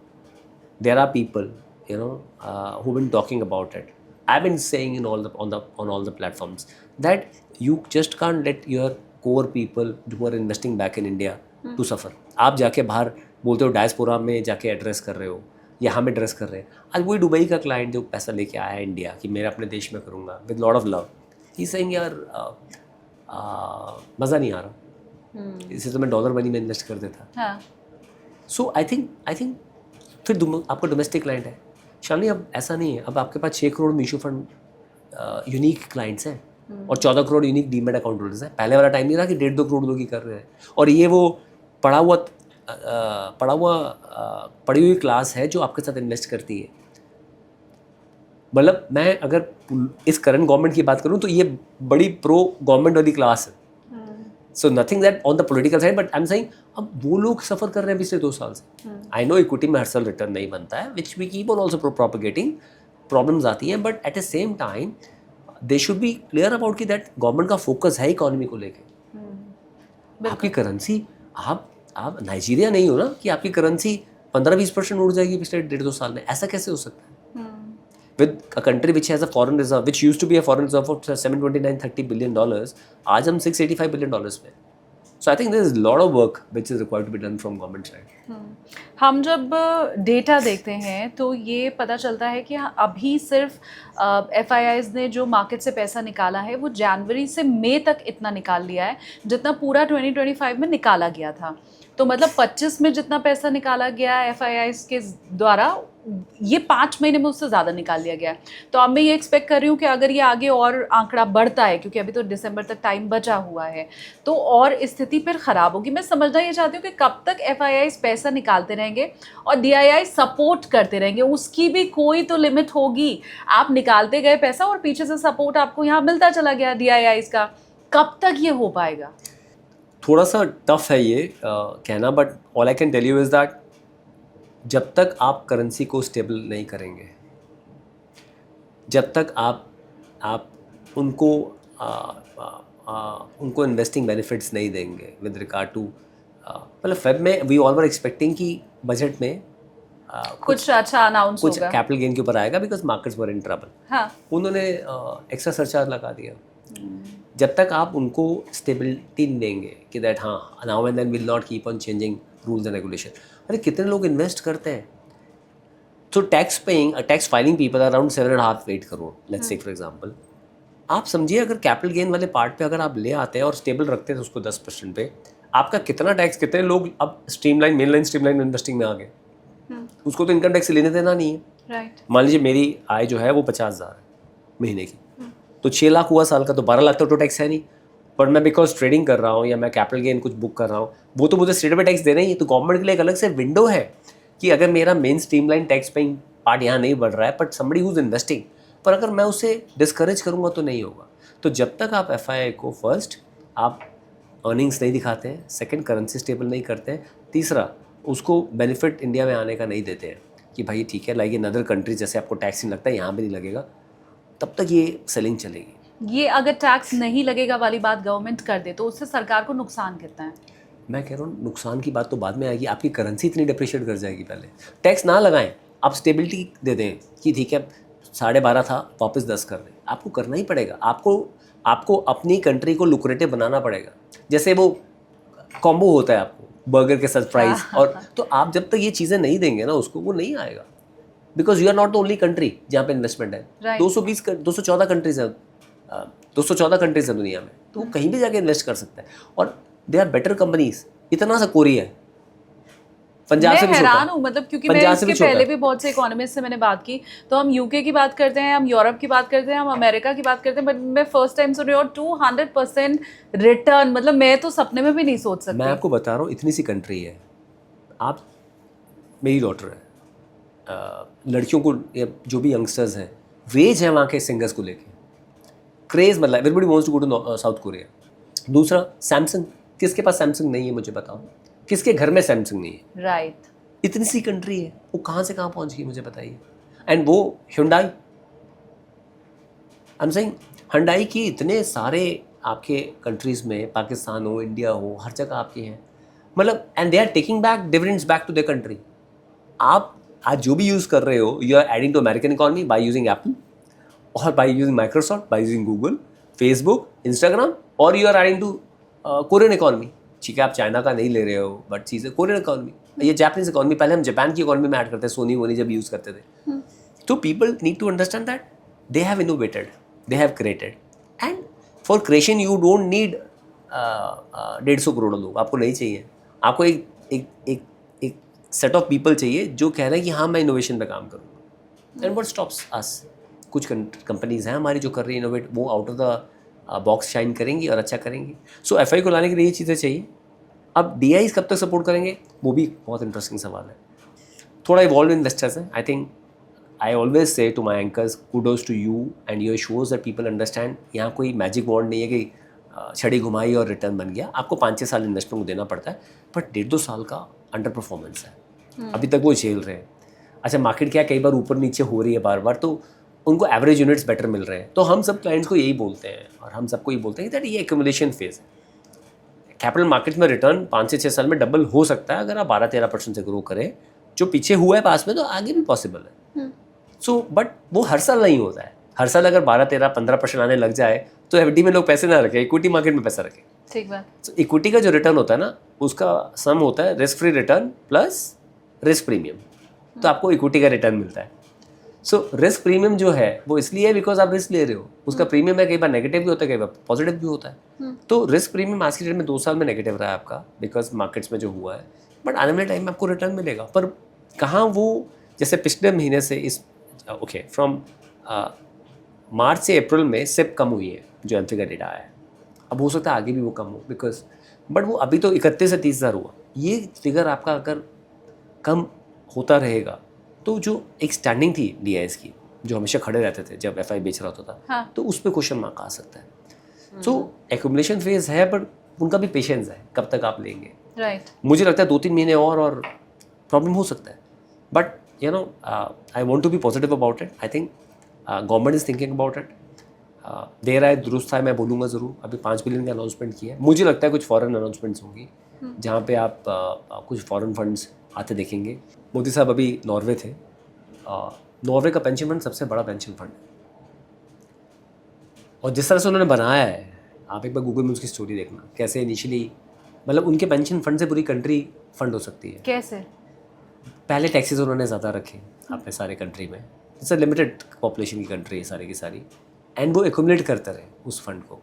There are people, who've been talking about it. I've been saying on all the platforms that you just can't let your core people who are investing back in India to suffer. आप जाके बाहर बोलते हो डायस्पोरा में जाके एड्रेस कर रहे हो, यहाँ में एड्रेस कर रहे हैं। आज वही दुबई का क्लाइंट जो पैसा लेके आया है इंडिया कि मेरा अपने देश में करूँगा with lot of love, he saying यार मज़ा नहीं आ रहा, इसे तो मैं डॉलर मनी में इन्वेस्ट कर देता। सो आई थिंक फिर आपका डोमेस्टिक क्लाइंट है शालिनी। अब ऐसा नहीं है, अब आपके पास 6 crore mutual fund unique clients हैं और 14 crore unique demat account holders हैं। पहले वाला टाइम नहीं रहा कि 1.5-2 करोड़ लोग ही कर रहे हैं, और ये वो पढ़ी हुई क्लास है जो आपके साथ इन्वेस्ट करती है। मतलब मैं अगर इस करंट गवर्नमेंट की बात करूं तो ये बड़ी प्रो गवर्नमेंट वाली क्लास है। So nothing that on the political side, but I am saying अब वो लोग सफ़र कर रहे हैं पिछले 2 साल से। आई नो इक्विटी में हर साल रिटर्न नहीं बनता है, which we keep on also propagating, problems आती हैं, but at the same time they should be clear about कि दैट गवर्नमेंट का फोकस है इकोनॉमी को लेके। आपकी करेंसी, आप नाइजीरिया नहीं हो ना कि आपकी करेंसी 15-20% उड़ जाएगी पिछले 1.5-2 साल में। ऐसा कैसे हो सकता है? With a country which has a foreign reserve, which used to be a foreign reserve of $729-30 billion, आज हम $685 billion पे। So I think there is a lot of work which is required to be done from government side. हम जब डेटा देखते हैं तो ये पता चलता है कि अभी सिर्फ FIIs ने जो मार्केट से पैसा निकाला है वो जनवरी से मई तक इतना निकाल लिया है जितना पूरा 2025 में निकाला गया था। तो मतलब 25 में जितना पैसा निकाला गया FIIs के द्वारा, ये 5 महीने में उससे ज़्यादा निकाल लिया गया। तो अब मैं ये एक्सपेक्ट कर रही हूँ कि अगर ये आगे और आंकड़ा बढ़ता है, क्योंकि अभी तो दिसंबर तक टाइम बचा हुआ है, तो और स्थिति फिर ख़राब होगी। मैं समझना ये चाहती हूँ कि कब तक FIIs पैसा निकालते रहेंगे और DII सपोर्ट करते रहेंगे। उसकी भी कोई तो लिमिट होगी। आप निकालते गए पैसा और पीछे से सपोर्ट आपको यहाँ मिलता चला गया DIIs का, कब तक ये हो पाएगा? थोड़ा सा टफ है ये कहना, but all I can tell you is that जब तक आप करेंसी को स्टेबल नहीं करेंगे, जब तक आप उनको उनको इन्वेस्टिंग बेनिफिट्स नहीं देंगे विद रिगार्ड टू, मतलब फेब में वी ऑल वर एक्सपेक्टिंग कि बजट में कुछ अच्छा अनाउंस कुछ होगा, कैपिटल गेन के ऊपर आएगा because markets were in trouble. हाँ, उन्होंने एक्स्ट्रा सरचार्ज लगा दिया। जब तक आप उनको स्टेबिलिटी नहीं देंगे कि दैट हाँ now and then will not keep on changing rules and regulation. अरे कितने लोग इन्वेस्ट करते हैं? तो tax filing people around 7.5-8 crore, let's say for example. आप समझिए अगर कैपिटल गेन वाले पार्ट पे अगर आप ले आते हैं और स्टेबल रखते हैं तो उसको 10% पे, आपका कितना टैक्स, कितने लोग अब मेनलाइन स्ट्रीमलाइन इन्वेस्टिंग में आ गए। उसको तो इनकम टैक्स लेने देना नहीं है। राइट। मान लीजिए मेरी आय जो है वो 50,000 है महीने की, तो 6 लाख हुआ साल का, तो 12 लाख तो टैक्स है नहीं। पर मैं बिकॉज ट्रेडिंग कर रहा हूँ या मैं कैपिटल गेन कुछ बुक कर रहा हूँ, वो तो मुझे स्टेट पे टैक्स देना ही है। तो गवर्नमेंट के लिए एक अलग से विंडो है कि अगर मेरा main streamline tax paying part यहाँ नहीं बढ़ रहा है, but somebody who is investing, पर अगर मैं उसे डिस्करेज करूँगा तो नहीं होगा। तो जब तक आप FII को फर्स्ट आप अर्निंग्स नहीं दिखाते हैं, सेकेंड करेंसी स्टेबल नहीं करते हैं, तीसरा उसको बेनिफिट इंडिया में आने का नहीं देते हैं कि भाई ठीक है लाइक इन अदर कंट्रीज जैसे आपको टैक्स नहीं लगता है यहाँ भी नहीं लगेगा, तब तक ये सेलिंग चलेगी। ये अगर टैक्स नहीं लगेगा वाली बात गवर्नमेंट कर दे तो उससे सरकार को नुकसान कितना है? मैं कह रहा हूँ नुकसान की बात तो बाद में आएगी, आपकी करेंसी इतनी डिप्रिशिएट कर जाएगी। पहले टैक्स ना लगाएं, आप स्टेबिलिटी दे दें कि ठीक है 12.5 था वापस 10 कर दें। आपको करना ही पड़ेगा, आपको अपनी कंट्री को लुक्रेटिव बनाना पड़ेगा। जैसे वो कॉम्बो होता है आपको बर्गर के साथ फ्राइज, और तो आप जब तक ये चीज़ें नहीं देंगे ना उसको, वो नहीं आएगा। Because you are not the only country जहाँ पे इन्वेस्टमेंट है। 214 कंट्रीज है, 214 कंट्रीज है दुनिया में, तो वो कहीं भी जाके इन्वेस्ट कर सकता है। और दे आर बेटर कंपनीज। इतना सा कोरिया है, पंजाब से भी छोटा। हैरान हूँ, मतलब क्योंकि मैं इसके पहले भी बहुत से इकोनॉमिस्ट से मैंने बात की, तो हम UK की बात करते हैं, हम यूरोप की बात करते हैं, हम अमेरिका की बात करते हैं, बट मैं फर्स्ट टाइम सुन रही हूँ 200% रिटर्न। मतलब मैं तो सपने में भी नहीं सोच सकती। मैं आपको बता रहा हूँ, इतनी सी कंट्री है। आप, मेरी डॉटर है, लड़कियों को जो भी यंगस्टर्स हैं, रेज है वहाँ के सिंगर्स को लेके, क्रेज, मतलब everybody wants to go to South Korea. दूसरा सैमसंग, किसके पास सैमसंग नहीं है मुझे बताओ, किसके घर में सैमसंग नहीं है? राइट। इतनी सी कंट्री है, वो कहाँ से कहाँ पहुँच गई मुझे बताइए। एंड वो Hyundai, I am saying Hyundai की इतने सारे आपके कंट्रीज़ में, पाकिस्तान हो, इंडिया हो, हर जगह आपके हैं। मतलब and they are taking back dividends back to their country. आप आज जो भी यूज़ कर रहे हो, you are adding to American economy by using Apple और by using Microsoft, by using Google, Facebook, Instagram, और you are adding to Korean economy. ठीक है आप चाइना का नहीं ले रहे हो, बट चीज़ें कोरियन इकॉनमी, ये जापानीज इकॉनमी। पहले हम जापान की इकॉनमी में ऐड करते हैं, सोनी वोनी जब यूज़ करते थे। तो people need to understand that they have innovated, they have created, and for creation you don't need 150 crore लोग, आपको नहीं चाहिए। आपको एक सेट ऑफ पीपल चाहिए जो कह रहे हैं कि हाँ मैं इनोवेशन पे काम करूँगा। एंड व्हाट स्टॉप्स अस? कुछ कंपनीज हैं हमारी जो कर रही है इनोवेट, वो out of the box shine करेंगी और अच्छा करेंगी। सो FI को लाने के लिए ये चीज़ें चाहिए। अब DIs कब तक सपोर्ट करेंगे, वो भी बहुत इंटरेस्टिंग सवाल है। थोड़ा इवॉल्व इन्वेस्टर्स हैं। I think I always say to my anchors, kudos to you and your shows that people understand. यहाँ कोई मैजिक वॉन्ड नहीं है कि छड़ी घुमाई और रिटर्न बन गया। आपको 5-6 साल इन्वेस्टमेंट को देना पड़ता है, बट 1.5-2 साल का अंडर परफॉर्मेंस है, अभी तक वो झेल रहे हैं। अच्छा, मार्केट क्या कई बार ऊपर नीचे हो रही है बार बार, तो उनको एवरेज यूनिट्स बेटर मिल रहे हैं। तो हम सब क्लाइंट्स को यही बोलते हैं और हम सबको यही बोलते हैं कि दैट ये एक्यूमुलेशन फेज है। कैपिटल मार्केट में रिटर्न 5 से 6 साल में डबल हो सकता है अगर आप 12-13% से ग्रो करें। जो पीछे हुआ है पास में, तो आगे भी पॉसिबल है। सो बट वो हर साल नहीं होता है। हर साल अगर 12-13-15% आने लग जाए तो एफडी में लोग पैसे ना रखें, इक्विटी मार्केट में पैसा रखें। ठीक बात। तो इक्विटी का जो रिटर्न होता है ना, उसका सम होता है risk free return plus risk premium. तो आपको इक्विटी का रिटर्न मिलता है। सो रिस्क प्रीमियम जो है वो इसलिए है बिकॉज आप रिस्क ले रहे हो। उसका प्रीमियम है, कई बार नेगेटिव भी होता है, कई बार पॉजिटिव भी होता है। तो रिस्क प्रीमियम आज की डेट में 2 साल में नेगेटिव रहा है आपका, बिकॉज मार्केट्स में जो हुआ है। बट आने वाले टाइम में आपको रिटर्न मिलेगा। पर कहाँ वो, जैसे पिछले महीने से इस ओके फ्रॉम मार्च से अप्रैल में सिप कम हुई है, जो एमफी का डेटा आया है। अब हो सकता है आगे भी वो कम हो, बिकॉज बट वो अभी तो 31 से 30 हज़ार हुआ। ये फिगर आपका अगर कम होता रहेगा तो जो एक स्टैंडिंग थी DIs की, जो हमेशा खड़े रहते थे जब FI बेच रहा होता था, हाँ। तो उस पर क्वेश्चन मार्क आ सकता है। सो एक्यूमुलेशन फेज है, पर उनका भी पेशेंस है, कब तक आप लेंगे। राइट। मुझे लगता है 2-3 महीने और प्रॉब्लम हो सकता है। But you know, I want to be positive about it. I think government is thinking about it. देर आए दुरुस्त है, मैं बोलूँगा ज़रूर। अभी 5 बिलियन का अनाउंसमेंट किया है। मुझे लगता है कुछ फॉरेन अनाउंसमेंट्स होंगी जहाँ पे आप कुछ फॉरेन फंड्स आते देखेंगे। मोदी साहब अभी नॉर्वे थे। नॉर्वे का पेंशन फंड सबसे बड़ा पेंशन फंड है, और जिस तरह से उन्होंने बनाया है, आप एक बार गूगल में उसकी स्टोरी देखना, कैसे इनिशियली मतलब उनके पेंशन फंड से पूरी कंट्री फंड हो सकती है। कैसे? पहले टैक्सेस उन्होंने ज़्यादा रखे अपने सारे कंट्री में। इट्स अ लिमिटेड पॉपुलेशन की कंट्री है सारी की सारी, एंड वो एक्यूमुलेट करते रहे उस फंड को।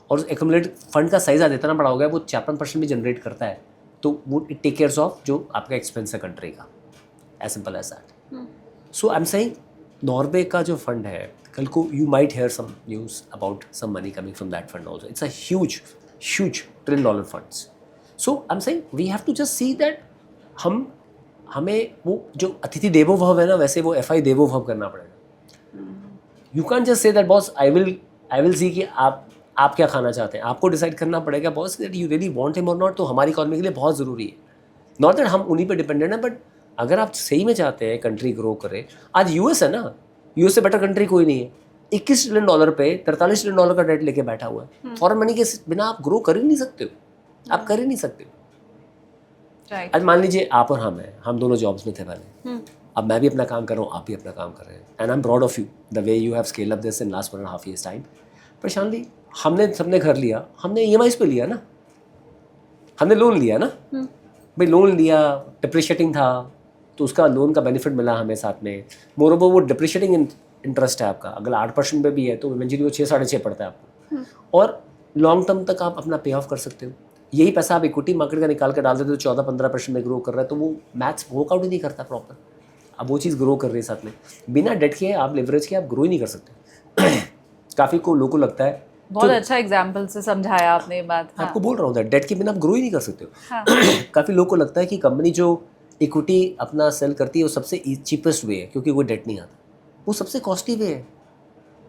और उस एक्यूमुलेट फंड का साइज आज इतना बड़ा हो गया, वो 4-5% भी जनरेट करता है, तो वो इट टेक केयर्स ऑफ जो आपका एक्सपेंस है कंट्री का, as simple as that. So I am saying Norway का जो फंड है, कल को you might hear some news about some money coming from that fund also. It's a huge $1 trillion funds. So I am saying we have to just see that हमें वो जो अतिथि देवो भव है ना, वैसे वो FI देवो भव करना पड़ेगा। You can just say that boss I will see कि आप क्या खाना चाहते हैं। आपको डिसाइड करना पड़ेगा boss that you really want him और नॉट। तो हमारी इकॉनमी के लिए बहुत ज़रूरी है, नॉट दैट हम उन्हीं पे डिपेंडेंट हैं, बट अगर आप सही में चाहते हैं कंट्री ग्रो करे। आज US है ना, US से बेटर कंट्री कोई नहीं है। $21 ट्रिलियन पे $43 ट्रिलियन का डेट लेके बैठा हुआ है। फॉरेन मनी के बिना आप ग्रो कर ही नहीं सकते हो, आप कर ही नहीं सकते हो। राइट। आज मान लीजिए आप और हम दोनों जॉब्स में थे पहले। अब मैं भी अपना काम कर रहा हूँ, आप भी अपना काम कर रहे हैं, and I am proud of you the way you have scale up this in last 1.5 years time. पर शानली, हमने सबने घर लिया, हमने EMIs पे लिया ना, हमने लोन लिया ना भाई। लोन लिया, डिप्रिशिएटिंग था, तो उसका लोन का बेनिफिट मिला हमें साथ में। मोरोवर वो डिप्रिशिएटिंग इंटरेस्ट है आपका, अगर 8% पे भी है तो इवेंचुअली वो 6-6.5 पड़ता है आपको, और लॉन्ग टर्म तक आप अपना पे ऑफ कर सकते हो। यही पैसा आप इक्विटी मार्केट का निकाल कर डाल देते हो, 14-15% में ग्रो कर रहा है, तो वो मैथ्स वर्कआउट ही नहीं करता प्रॉपर। अब वो चीज़ ग्रो कर रही है साथ में, बिना डेट के आप लेवरेज के आप ग्रो ही नहीं कर सकते। काफ़ी को लोगों को लगता है, बहुत अच्छा एग्जाम्पल से समझाया आपने ये बात। आपको बोल रहा हूँ डेट के बिना आप ग्रो ही नहीं कर सकते हो। हाँ। काफ़ी लोगों को लगता है कि कंपनी जो इक्विटी अपना सेल करती है वो सबसे चीपेस्ट वे है, क्योंकि वो डेट नहीं आता। वो सबसे कॉस्टली वे है।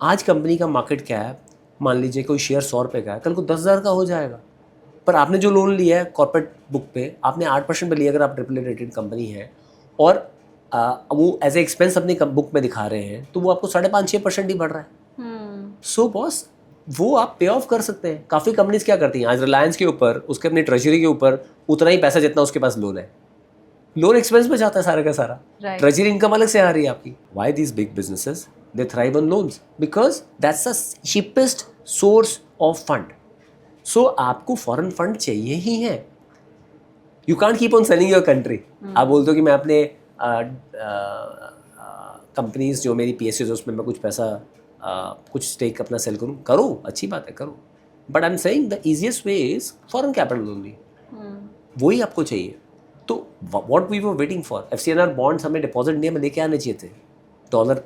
आज कंपनी का मार्केट क्या है, मान लीजिए कोई शेयर 100 रुपये का है, कल को 10,000 का हो जाएगा। पर आपने जो लोन लिया है कॉर्पोरेट बुक पे, आपने 8% पे लिया, अगर आप AAA रेटेड कंपनी है, और वो एज ए एक्सपेंस अपनी बुक में दिखा रहे हैं, तो वो आपको 5.5-6% ही बढ़ रहा है। सो बॉस, वो आप पे ऑफ कर सकते हैं। काफ़ी कंपनीज क्या करती हैं, आज रिलायंस के ऊपर, उसके अपनी ट्रेजरी के ऊपर उतना ही पैसा जितना उसके पास लोन है, लोन एक्सपेंस में जाता है सारा का सारा। ट्रेजरी इनकम अलग से आ रही है आपकी। Why these big businesses they thrive on loans, because that's the cheapest source of fund. So आपको फॉरेन फंड चाहिए ही है। You can't keep on selling your country. आप बोलते हो कि मैं अपने कंपनीज जो मेरी PSUs है उसमें मैं कुछ पैसा कुछ स्टेक अपना सेल करूँ, करो, अच्छी बात है, करो। But I am saying the easiest way is foreign capital only. वही आपको चाहिए। तो what we were waiting for, FCNR bonds हमें डिपॉजिट इंडिया में लेके आने चाहिए थे, डॉलर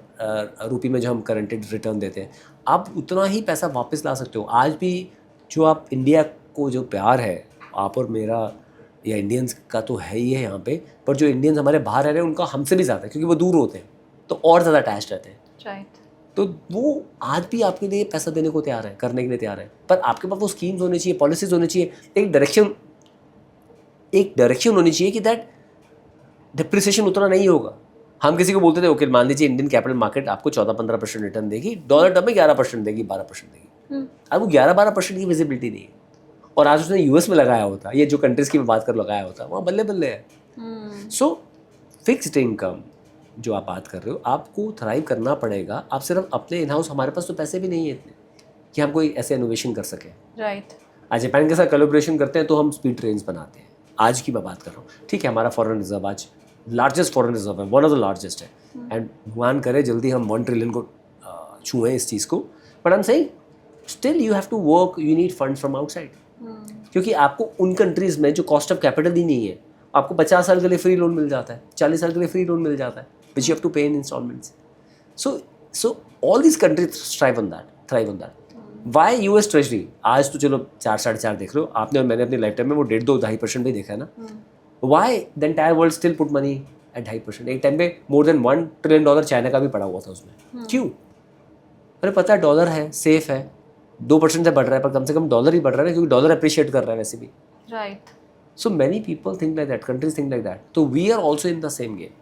रुपी में जो हम करेंटेड रिटर्न देते हैं। आप उतना ही पैसा वापस ला सकते हो। आज भी जो आप इंडिया को जो प्यार है, आप और मेरा या इंडियंस का तो है ही है यहाँ पे, पर जो इंडियंस हमारे बाहर रह रहे हैं उनका हमसे भी ज़्यादा है, क्योंकि वो दूर होते हैं तो और ज़्यादा अटैच रहते हैं। राइट। तो वो आज भी आपके लिए पैसा देने को तैयार है, करने के लिए तैयार है, पर आपके पास वो स्कीम्स होनी चाहिए, पॉलिसीज होनी चाहिए, एक डायरेक्शन होनी चाहिए कि दैट डिप्रिसिएशन उतना नहीं होगा। हम किसी को बोलते थे ओके मान लीजिए इंडियन कैपिटल मार्केट आपको 14-15% रिटर्न देगी, डॉलर टर्म में 11% देगी, 12% देगी। अब वो 11-12% की विजिबिलिटी नहीं है, और आज उसने यूएस में लगाया होता, ये जो कंट्रीज की मैं बात कर लगाया होता, वहाँ बल्ले बल्ले है। सो फिक्स्ड इनकम जो आप बात कर रहे हो, आपको थ्राइव करना पड़ेगा। आप सिर्फ अपने इन हाउस, हमारे पास तो पैसे भी नहीं है इतने कि हम कोई ऐसे इनोवेशन कर सकें। राइट। आज जापान के साथ कोलैबोरेशन करते हैं तो हम स्पीड ट्रेन्स बनाते हैं, आज की मैं बात कर रहा हूँ, ठीक है। हमारा फॉरेन रिजर्व आज लार्जेस्ट फॉरेन रिजर्व है, वन ऑफ द लार्जेस्ट है, एंड भगवान करे जल्दी हम 1 ट्रिलियन को छुएं इस चीज़ को। But I am saying still you have to work, you need funds from outside, क्योंकि आपको उन कंट्रीज़ में जो कॉस्ट ऑफ कैपिटल ही नहीं है, आपको 50 साल के लिए फ्री लोन मिल जाता है, 40 साल के लिए फ्री लोन मिल जाता है, which you have to pay in installments. So all these countries thrive on that. Why US Treasury? आज तो चलो 4-4.5 देख लो आपने और मैंने अपनी लाइफ टाइम में, वो 1.5-2.5% भी देखा है ना। Why the entire world still put money at 2.5%? एक टाइम पे more than $1 trillion चाइना का भी पड़ा हुआ था उसमें। क्यों? अरे पता है डॉलर है, सेफ है, 2% से बढ़ रहा है, पर कम से कम डॉलर ही बढ़ रहा है, क्योंकि डॉलर अप्रिशिएट कर रहा है वैसे भी। Right. So many people think like that, countries think like that. So we are also in the same game.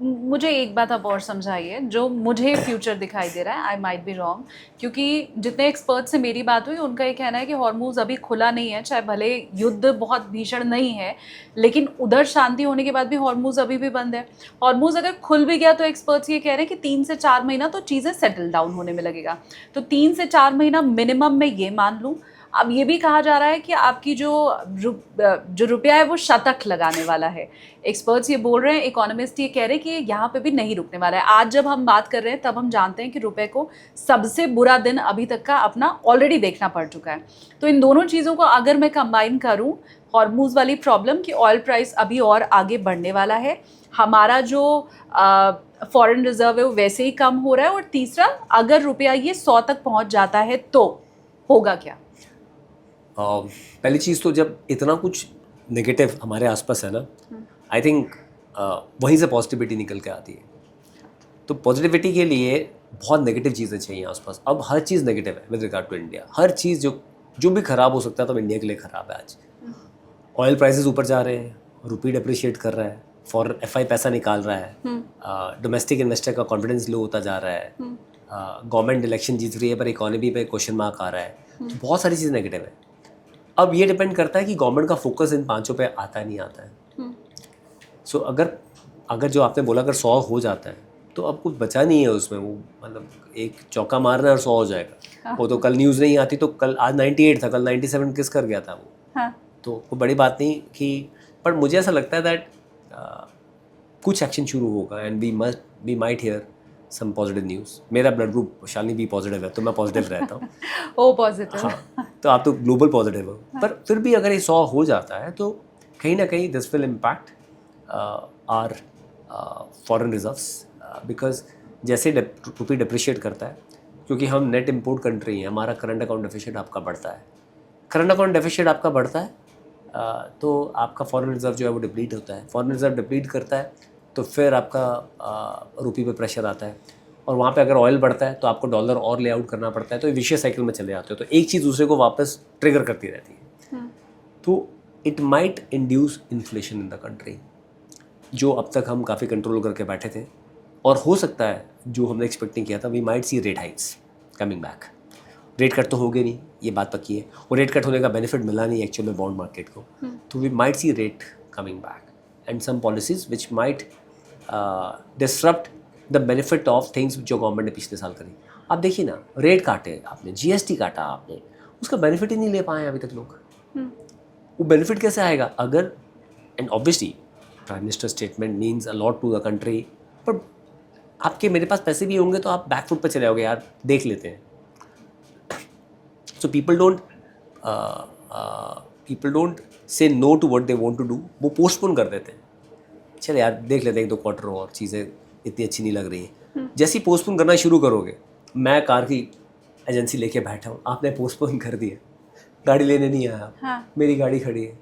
मुझे एक बात आप और समझाइए, जो मुझे फ्यूचर दिखाई दे रहा है, आई माइट बी रॉन्ग, क्योंकि जितने एक्सपर्ट से मेरी बात हुई उनका ये कहना है कि हॉर्मूज अभी खुला नहीं है, चाहे भले युद्ध बहुत भीषण नहीं है, लेकिन उधर शांति होने के बाद भी हॉर्मूज अभी भी बंद है। हॉर्मूज अगर खुल भी गया तो एक्सपर्ट्स ये कह रहे हैं कि 3 से 4 महीना तो चीज़ें सेटल डाउन होने में लगेगा। तो 3 से 4 महीना मिनिमम में ये मान लूँ। अब ये भी कहा जा रहा है कि आपकी जो रुपया है वो शतक लगाने वाला है। एक्सपर्ट्स ये बोल रहे हैं, इकोनॉमिस्ट ये कह रहे हैं कि यहाँ पे भी नहीं रुकने वाला है। आज जब हम बात कर रहे हैं तब हम जानते हैं कि रुपए को सबसे बुरा दिन अभी तक का अपना ऑलरेडी देखना पड़ चुका है। तो इन दोनों चीज़ों को अगर मैं कंबाइन करूँ, हॉर्मूज वाली प्रॉब्लम कि ऑयल प्राइस अभी और आगे बढ़ने वाला है, हमारा जो फॉरेन रिजर्व है वो वैसे ही कम हो रहा है, और तीसरा अगर रुपया ये 100 तक पहुँच जाता है तो होगा क्या? पहली चीज़ तो जब इतना कुछ नेगेटिव हमारे आसपास है ना, आई थिंक वहीं से पॉजिटिविटी निकल के आती है। तो पॉजिटिविटी के लिए बहुत नेगेटिव चीज़ें चाहिए आसपास। अब हर चीज़ नेगेटिव है विद रिगार्ड टू इंडिया, हर चीज़ जो भी ख़राब हो सकता है तो इंडिया के लिए ख़राब है। आज ऑयल प्राइसेस ऊपर जा रहे हैं, रुपी डिप्रिशिएट कर रहा है, फॉर एफआई पैसा निकाल रहा है, डोमेस्टिक इन्वेस्टर का कॉन्फिडेंस लो होता जा रहा है, गवर्नमेंट इलेक्शन जीत रही है पर इकोनॉमी पे क्वेश्चन मार्क आ रहा है, तो बहुत सारी चीज़ नेगेटिव है। अब ये डिपेंड करता है कि गवर्नमेंट का फोकस इन पांचों पे आता है नहीं आता है। सो अगर जो आपने बोला अगर 100 हो जाता है तो अब कुछ बचा नहीं है उसमें, वो मतलब एक चौका मारना और 100 हो जाएगा। वो तो कल न्यूज़ नहीं आती तो कल, आज 98 था, कल 97 किस कर गया था वो। तो वो बड़ी बात नहीं कि, पर मुझे ऐसा लगता है दैट कुछ एक्शन शुरू होगा and we might hear some positive news. मेरा blood group Shalini B positive है तो मैं पॉजिटिव रहता हूँ। O positive. हाँ, तो आप तो ग्लोबल पॉजिटिव हो, पर फिर भी अगर ये 100 हो जाता है तो कहीं ना कहीं this will impact our foreign reserves, because जैसे रुपी डिप्रिशिएट करता है, क्योंकि हम नेट इम्पोर्ट कंट्री हैं, हमारा करंट अकाउंट डेफिसिट आपका बढ़ता है, करंट अकाउंट डेफिसिट आपका बढ़ता है, तो आपका फॉरेन रिजर्व जो है वो डिप्लीट होता है। फॉरेन रिजर्व डिप्लीट करता है तो फिर आपका रुपी पे प्रेशर आता है, और वहाँ पे अगर ऑयल बढ़ता है तो आपको डॉलर और ले आउट करना पड़ता है, तो विशेष साइकिल में चले जाते हो, तो एक चीज़ दूसरे को वापस ट्रिगर करती रहती है। तो it might induce inflation in the country, जो अब तक हम काफ़ी कंट्रोल करके बैठे थे, और हो सकता है जो हमने एक्सपेक्ट नहीं किया था, we might see rate hikes coming back. Rate cut तो हो गए नहीं, ये बात पक्की है, और रेट कट होने का बेनिफिट मिला नहीं एक्चुअल में बॉन्ड मार्केट को, तो we might see rate coming back and some policies which might disrupt the benefit of things जो गवर्नमेंट ने पिछले साल करी। आप देखिए ना, रेट काटे आपने, जीएसटी काटा आपने, उसका बेनिफिट ही नहीं ले पाए अभी तक लोग। वो बेनिफिट कैसे आएगा अगर, and obviously prime minister statement means a lot to the country, पर आपके मेरे पास पैसे भी होंगे तो आप बैक फुट पर चले जाओगे, यार देख लेते हैं। So people don't say no to what they want to do, वो पोस्टपोन कर देते हैं, चल यार देख लेते हैं 1-2 क्वार्टर और, चीज़ें इतनी अच्छी नहीं लग रही है। जैसे ही पोस्टपोन करना शुरू करोगे, मैं कार की एजेंसी लेके बैठा हूँ, आपने पोस्टपोन कर दिया, गाड़ी लेने नहीं आया, मेरी गाड़ी खड़ी है,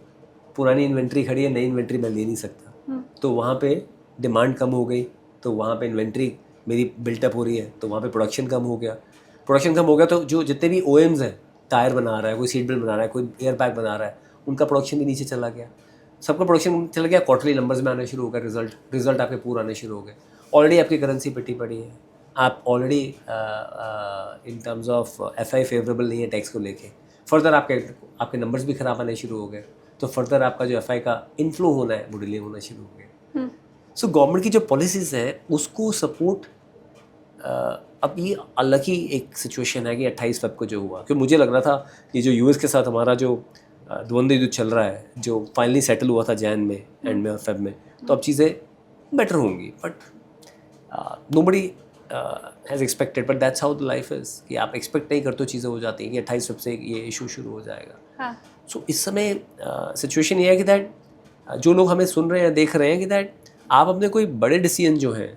पुरानी इन्वेंट्री खड़ी है, नई इन्वेंट्री मैं ले नहीं सकता, तो वहाँ पे डिमांड कम हो गई, तो वहाँ पे इन्वेंट्री मेरी बिल्टअप हो रही है, तो वहाँ पे प्रोडक्शन कम हो गया। प्रोडक्शन कम हो गया तो जो जितने भी OEMs हैं, टायर बना रहा है, कोई सीट बेल्ट बना रहा है, कोई एयर बैग बना रहा है, उनका प्रोडक्शन भी नीचे चला गया, सबका प्रोडक्शन चला गया। क्वार्टरली नंबर्स में आने शुरू हो गए, रिजल्ट आपके पूरे आने शुरू हो गए। ऑलरेडी आपकी करेंसी पिटी पड़ी है, आप already in terms of FI favourable नहीं है टैक्स को लेके, फर्दर आपके नंबर्स भी ख़राब आने शुरू हो गए, तो फर्दर आपका जो FI का इनफ्लो होना है वो डिले होना शुरू हो गया। सो गवर्नमेंट की जो पॉलिसीज़ है उसको सपोर्ट, अब ये अलग ही एक सिचुएशन है कि 28 फ़रवरी को जो हुआ, क्योंकि मुझे लग रहा था ये जो US के साथ हमारा जो द्वंद्व युद्ध चल रहा है, जो फाइनली सेटल हुआ था जैन में, एंड में और फेब में, तो अब चीज़ें बेटर होंगी, but nobody has expected, but that's how the life is कि आप एक्सपेक्ट नहीं करते हो चीज़ें हो जाती हैं कि 28 फ़रवरी से ये इशू शुरू हो जाएगा। सो इस समय सिचुएशन ये है कि दैट जो लोग हमें सुन रहे हैं, देख रहे हैं, कि दैट आप अपने कोई बड़े डिसीजन जो हैं,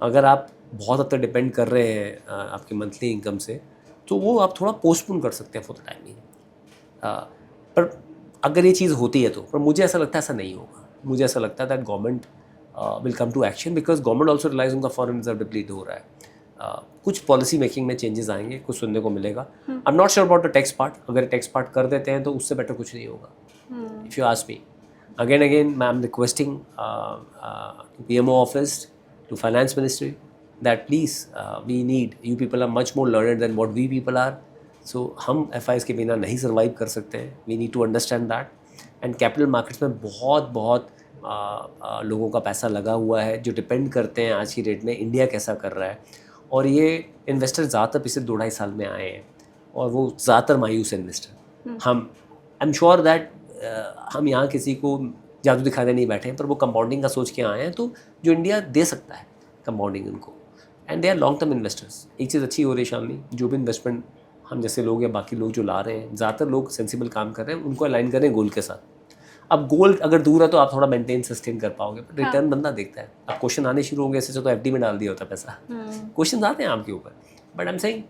अगर आप बहुत हद तक डिपेंड कर रहे हैं आपकी मंथली इनकम से, तो वो आप थोड़ा पोस्टपोन कर सकते हैं फॉर द टाइमिंग। पर अगर ये चीज़ होती है तो, पर मुझे ऐसा लगता है ऐसा नहीं होगा। मुझे ऐसा लगता है that government will come to action, because government also realise उनका फॉरेन रिजर्व डिप्लीट हो रहा है। कुछ पॉलिसी मेकिंग में चेंजेस आएंगे, कुछ सुनने को मिलेगा। I am not sure about the tax part, अगर टैक्स पार्ट कर देते हैं तो उससे बेटर कुछ नहीं होगा। If you ask me again I am requesting PMO office, to finance ministry, that please we need, you people are much more learned than what we people are, so हम FIs के बिना नहीं सर्वाइव कर सकते हैं। we need to understand that, and capital markets में बहुत लोगों का पैसा लगा हुआ है जो डिपेंड करते हैं आज की डेट में इंडिया कैसा कर रहा है, और ये इन्वेस्टर ज़्यादातर पिछले 2-2.5 साल में आए हैं, और वो ज़्यादातर मायूस इन्वेस्टर। हम आई एम श्योर दैट हम यहाँ किसी को जादू दिखाने नहीं बैठे हैं, पर वो कंपाउंडिंग का सोच के आए हैं, तो जो इंडिया दे सकता है कंपाउंडिंग उनको, and they are long term investors. एक चीज़ अच्छी हो रही है शालिनी, जो भी इन्वेस्टमेंट हम जैसे लोग या बाकी लोग जो ला रहे हैं, ज़्यादातर लोग सेंसिबल काम कर रहे हैं, उनको अलाइन करें गोल के साथ। अब गोल अगर दूर है तो आप थोड़ा मेंटेन सस्टेन कर पाओगे, बट रिटर्न बंदा देखता है। अब क्वेश्चन आने शुरू होंगे, ऐसे तो FD में डाल दिया होता पैसा, क्वेश्चन आते हैं आपके ऊपर। But I am saying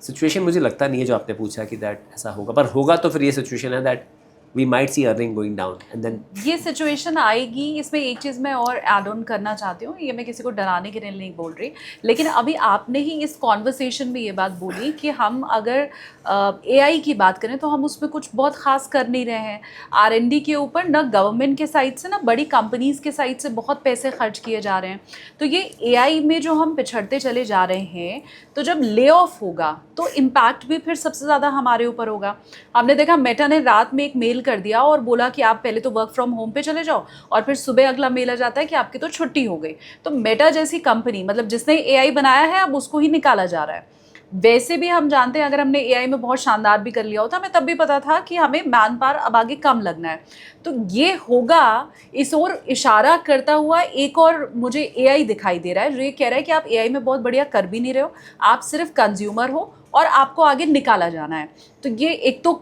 situation मुझे लगता नहीं है जो आपने पूछा कि दैट ऐसा होगा, पर होगा तो फिर ये सिचुएशन है that we might see earning going down, and then ये सिचुएशन आएगी। इसमें एक चीज़ मैं और ऐड ऑन करना चाहती हूँ, ये मैं किसी को डराने के लिए नहीं बोल रही, लेकिन अभी आपने ही इस कॉन्वर्सेशन में ये बात बोली कि हम अगर AI की बात करें तो हम उसमें कुछ बहुत खास कर नहीं रहे हैं। R&D के ऊपर ना गवर्नमेंट के साइड से ना बड़ी कंपनीज़ के साइड से बहुत पैसे खर्च किए जा रहे हैं, तो ये AI में जो हम पिछड़ते चले जा रहे हैं, तो जब ले ऑफ होगा तो इम्पैक्ट भी फिर सबसे ज़्यादा हमारे ऊपर होगा। हमने देखा मेटा ने रात में एक मेल कर दिया और बोला कि आप पहले तो वर्क फ्रॉम होम पे चले जाओ, और फिर सुबह अगला मेल आ जाता है कि आपकी तो छुट्टी हो गई। तो मेटा जैसी कंपनी, मतलब जिसने AI बनाया है, अब उसको ही निकाला जा रहा है। वैसे भी हम जानते हैं अगर हमने AI में बहुत शानदार भी कर लिया होता, हमें तब भी पता था कि हमें मैन पावर अब आगे कम लगना है। तो ये होगा, इस ओर इशारा करता हुआ एक और मुझे AI दिखाई दे रहा है जो ये कह रहा है कि आप AI में बहुत बढ़िया कर भी नहीं रहे हो, आप सिर्फ कंज्यूमर हो और आपको आगे निकाला जाना है। तो ये एक तो